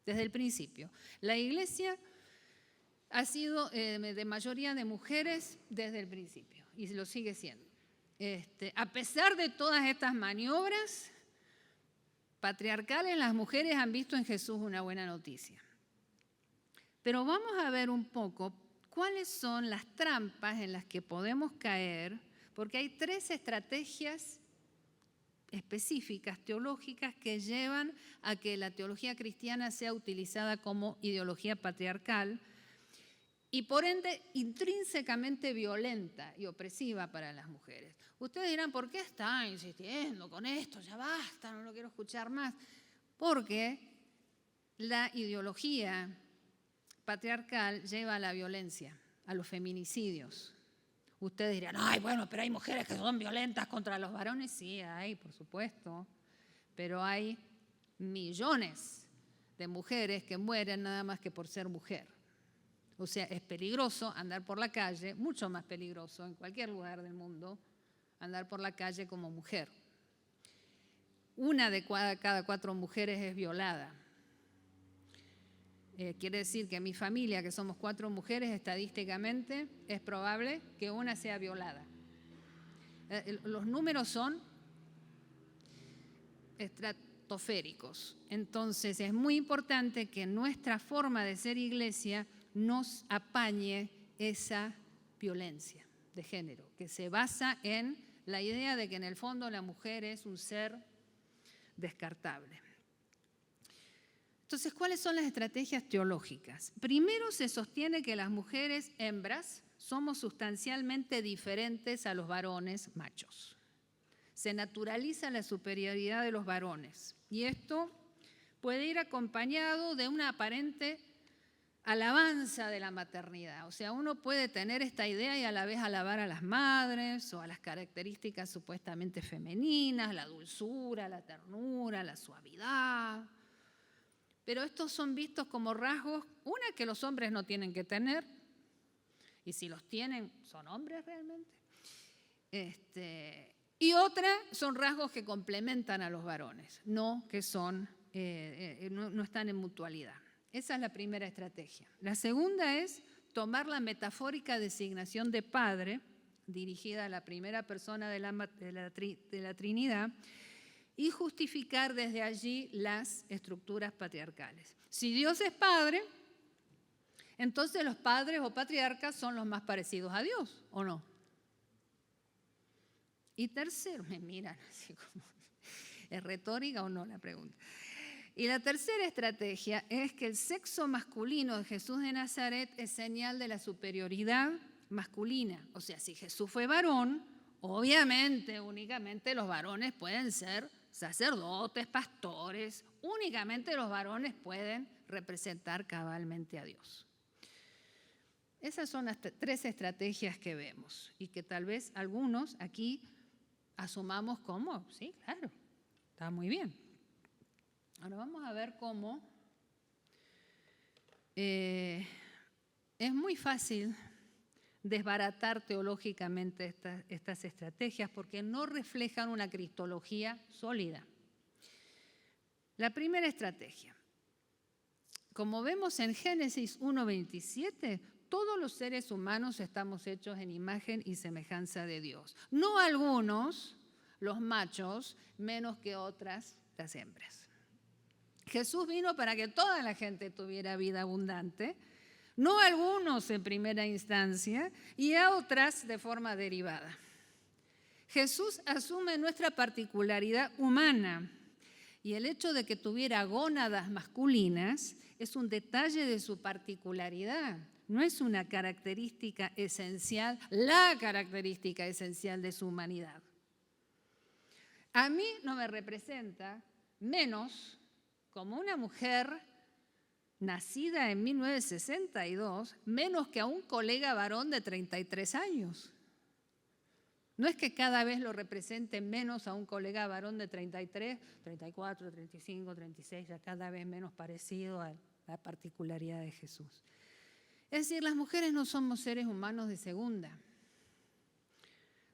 A: desde el principio. La iglesia ha sido de mayoría de mujeres desde el principio y lo sigue siendo. A pesar de todas estas maniobras patriarcales, las mujeres han visto en Jesús una buena noticia. Pero vamos a ver un poco cuáles son las trampas en las que podemos caer, porque hay 3 estrategias específicas, teológicas, que llevan a que la teología cristiana sea utilizada como ideología patriarcal y por ende intrínsecamente violenta y opresiva para las mujeres. Ustedes dirán, ¿por qué está insistiendo con esto? Ya basta, no lo quiero escuchar más. Porque la ideología patriarcal lleva a la violencia, a los feminicidios. Ustedes dirán, ay, bueno, pero hay mujeres que son violentas contra los varones. Sí, hay, por supuesto, pero hay millones de mujeres que mueren nada más que por ser mujer. O sea, es peligroso andar por la calle, mucho más peligroso en cualquier lugar del mundo, andar por la calle como mujer. 1 de cada 4 mujeres es violada. Quiere decir que en mi familia, que somos 4 mujeres, estadísticamente es probable que una sea violada. Los números son estratosféricos. Entonces es muy importante que nuestra forma de ser iglesia nos apañe esa violencia de género, que se basa en la idea de que en el fondo la mujer es un ser descartable. Entonces, ¿cuáles son las estrategias teológicas? Primero, se sostiene que las mujeres hembras somos sustancialmente diferentes a los varones machos. Se naturaliza la superioridad de los varones y esto puede ir acompañado de una aparente alabanza de la maternidad. O sea, uno puede tener esta idea y a la vez alabar a las madres o a las características supuestamente femeninas, la dulzura, la ternura, la suavidad. Pero estos son vistos como rasgos, una, que los hombres no tienen que tener, y si los tienen, ¿son hombres realmente? Y otra, son rasgos que complementan a los varones, no que son, no están en mutualidad. Esa es la primera estrategia. La segunda es tomar la metafórica designación de padre, dirigida a la primera persona de la Trinidad, y justificar desde allí las estructuras patriarcales. Si Dios es padre, entonces los padres o patriarcas son los más parecidos a Dios, ¿o no? Y tercero, me miran así como, ¿es retórica o no la pregunta? Y la tercera estrategia es que el sexo masculino de Jesús de Nazaret es señal de la superioridad masculina. O sea, si Jesús fue varón, obviamente únicamente los varones pueden ser sacerdotes, pastores, únicamente los varones pueden representar cabalmente a Dios. Esas son las 3 estrategias que vemos y que tal vez algunos aquí asumamos como, sí, claro, está muy bien. Ahora vamos a ver cómo es muy fácil desbaratar teológicamente estas estrategias porque no reflejan una cristología sólida. La primera estrategia. Como vemos en Génesis 1:27, todos los seres humanos estamos hechos en imagen y semejanza de Dios. No algunos, los machos, menos que otras, las hembras. Jesús vino para que toda la gente tuviera vida abundante, no a algunos en primera instancia y a otras de forma derivada. Jesús asume nuestra particularidad humana y el hecho de que tuviera gónadas masculinas es un detalle de su particularidad, no es una característica esencial, la característica esencial de su humanidad. A mí no me representa menos como una mujer nacida en 1962, menos que a un colega varón de 33 años. No es que cada vez lo represente menos a un colega varón de 33, 34, 35, 36, ya cada vez menos parecido a la particularidad de Jesús. Es decir, las mujeres no somos seres humanos de segunda.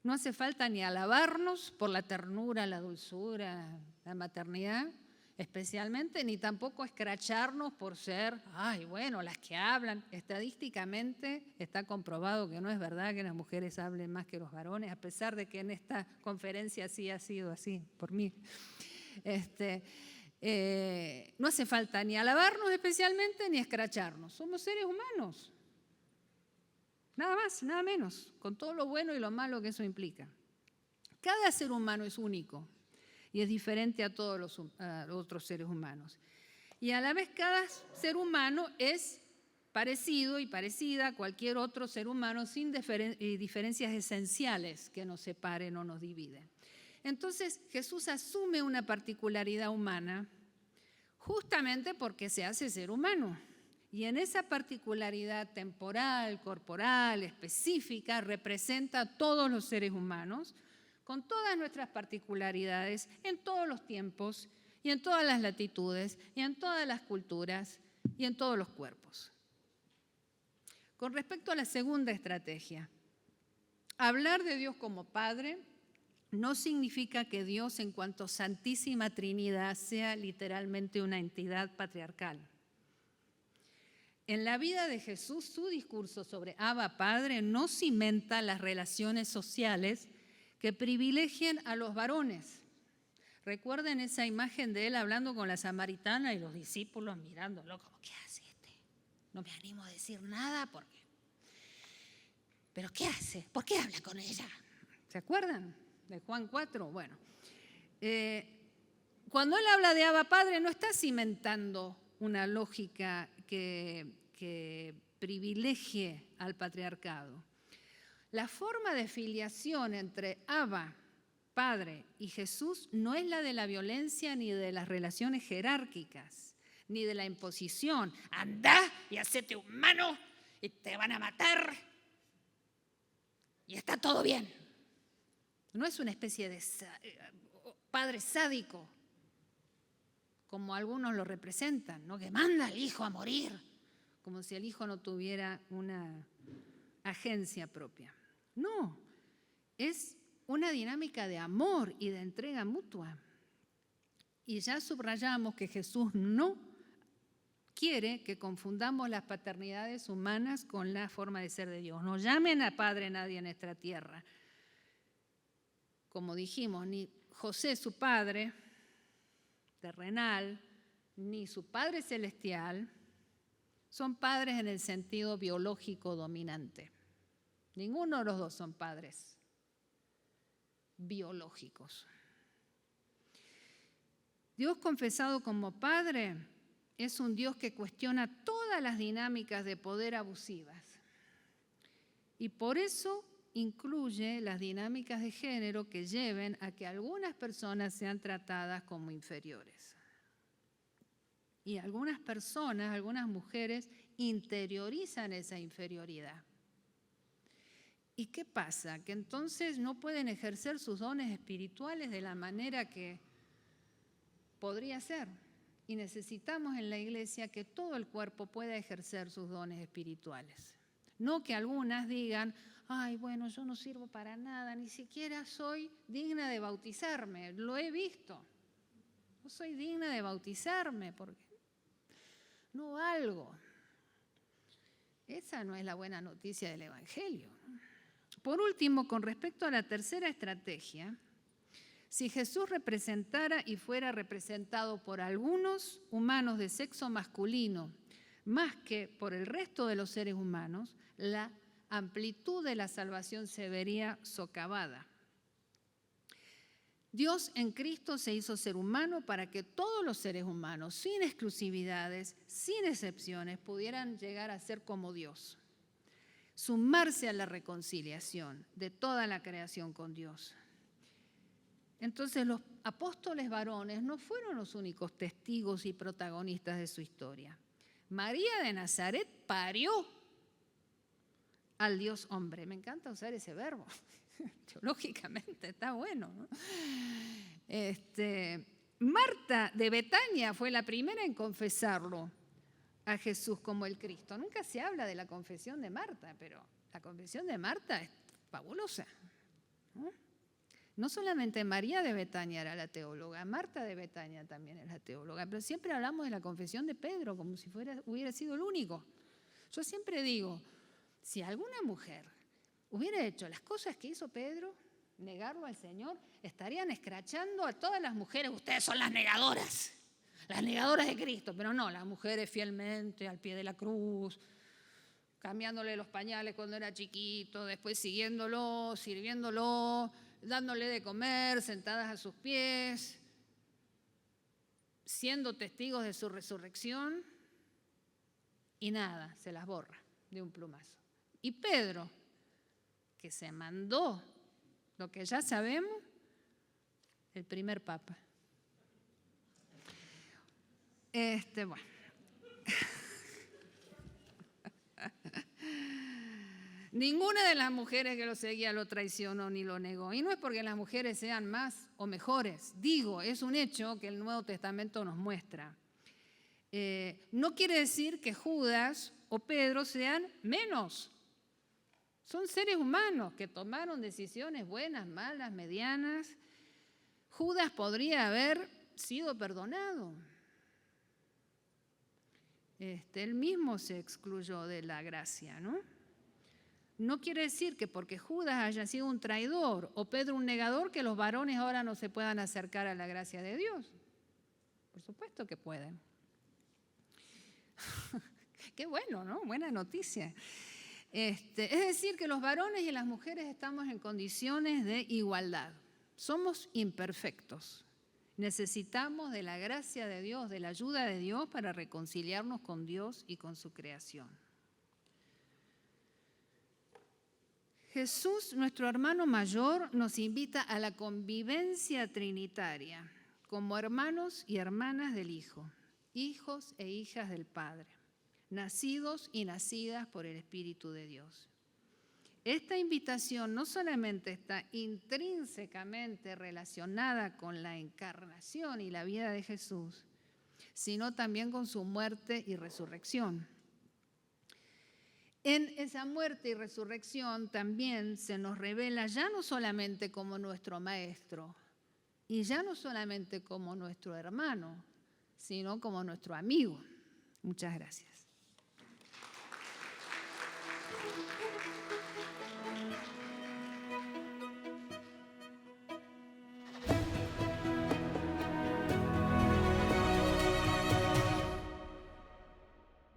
A: No hace falta ni alabarnos por la ternura, la dulzura, la maternidad, especialmente, ni tampoco escracharnos por ser, las que hablan. Estadísticamente está comprobado que no es verdad que las mujeres hablen más que los varones, a pesar de que en esta conferencia sí ha sido así por mí. No hace falta ni alabarnos especialmente ni escracharnos. Somos seres humanos. Nada más, nada menos, con todo lo bueno y lo malo que eso implica. Cada ser humano es único y es diferente a todos los otros seres humanos. Y a la vez cada ser humano es parecido y parecida a cualquier otro ser humano sin diferencias esenciales que nos separen o nos dividen. Entonces Jesús asume una particularidad humana justamente porque se hace ser humano. Y en esa particularidad temporal, corporal, específica, representa a todos los seres humanos, con todas nuestras particularidades, en todos los tiempos y en todas las latitudes y en todas las culturas y en todos los cuerpos. Con respecto a la segunda estrategia, hablar de Dios como Padre no significa que Dios en cuanto Santísima Trinidad sea literalmente una entidad patriarcal. en la vida de Jesús, su discurso sobre Abba Padre no cimenta las relaciones sociales que privilegien a los varones. Recuerden esa imagen de él hablando con la samaritana y los discípulos mirándolo como, ¿qué hace este? No me animo a decir nada porque... ¿Pero qué hace? ¿Por qué habla con ella? ¿Se acuerdan de Juan 4? Bueno, cuando él habla de Abba Padre no está cimentando una lógica que privilegie al patriarcado. La forma de filiación entre Abba, Padre y Jesús no es la de la violencia ni de las relaciones jerárquicas, ni de la imposición. Andá y hacete humano y te van a matar y está todo bien. No es una especie de padre sádico, como algunos lo representan, ¿no? Que manda al hijo a morir, como si el hijo no tuviera una agencia propia. No, es una dinámica de amor y de entrega mutua. Y ya subrayamos que Jesús no quiere que confundamos las paternidades humanas con la forma de ser de Dios. No llamen a padre nadie en esta tierra. Como dijimos, ni José, su padre terrenal, ni su padre celestial son padres en el sentido biológico dominante. Ninguno de los dos son padres biológicos. Dios confesado como Padre es un Dios que cuestiona todas las dinámicas de poder abusivas y por eso incluye las dinámicas de género que lleven a que algunas personas sean tratadas como inferiores. Y algunas personas, algunas mujeres, interiorizan esa inferioridad. ¿Y qué pasa? Que entonces no pueden ejercer sus dones espirituales de la manera que podría ser. Y necesitamos en la iglesia que todo el cuerpo pueda ejercer sus dones espirituales. No que algunas digan, ay, bueno, yo no sirvo para nada, ni siquiera soy digna de bautizarme. Lo he visto. No soy digna de bautizarme porque no valgo. Esa no es la buena noticia del Evangelio. Por último, con respecto a la tercera estrategia, si Jesús representara y fuera representado por algunos humanos de sexo masculino más que por el resto de los seres humanos, la amplitud de la salvación se vería socavada. Dios en Cristo se hizo ser humano para que todos los seres humanos, sin exclusividades, sin excepciones, pudieran llegar a ser como Dios, sumarse a la reconciliación de toda la creación con Dios. Entonces los apóstoles varones no fueron los únicos testigos y protagonistas de su historia. María de Nazaret parió al Dios hombre. Me encanta usar ese verbo. Teológicamente está bueno, ¿no? Marta de Betania fue la primera en confesarlo a Jesús como el Cristo. Nunca se habla de la confesión de Marta, pero la confesión de Marta es fabulosa, ¿no? No solamente María de Betania era la teóloga, Marta de Betania también era la teóloga, pero siempre hablamos de la confesión de Pedro como si hubiera sido el único. Yo siempre digo, si alguna mujer hubiera hecho las cosas que hizo Pedro, negarlo al Señor, estarían escrachando a todas las mujeres. Ustedes son las negadoras de Cristo, pero no, las mujeres fielmente al pie de la cruz, cambiándole los pañales cuando era chiquito, después siguiéndolo, sirviéndolo, dándole de comer, sentadas a sus pies, siendo testigos de su resurrección, y nada, se las borra de un plumazo. Y Pedro, que se mandó lo que ya sabemos, el primer papa. Bueno. Ninguna de las mujeres que lo seguía lo traicionó ni lo negó. Y no es porque las mujeres sean más o mejores. Digo, es un hecho que el Nuevo Testamento nos muestra. No quiere decir que Judas o Pedro sean menos. Son seres humanos que tomaron decisiones buenas, malas, medianas. Judas podría haber sido perdonado. Él mismo se excluyó de la gracia, ¿no? No quiere decir que porque Judas haya sido un traidor o Pedro un negador, que los varones ahora no se puedan acercar a la gracia de Dios. Por supuesto que pueden. Qué bueno, ¿no? Buena noticia. Es decir, que los varones y las mujeres estamos en condiciones de igualdad. Somos imperfectos. Necesitamos de la gracia de Dios, de la ayuda de Dios para reconciliarnos con Dios y con su creación. Jesús, nuestro hermano mayor, nos invita a la convivencia trinitaria como hermanos y hermanas del Hijo, hijos e hijas del Padre, nacidos y nacidas por el Espíritu de Dios. Esta invitación no solamente está intrínsecamente relacionada con la encarnación y la vida de Jesús, sino también con su muerte y resurrección. En esa muerte y resurrección también se nos revela ya no solamente como nuestro maestro y ya no solamente como nuestro hermano, sino como nuestro amigo. Muchas gracias.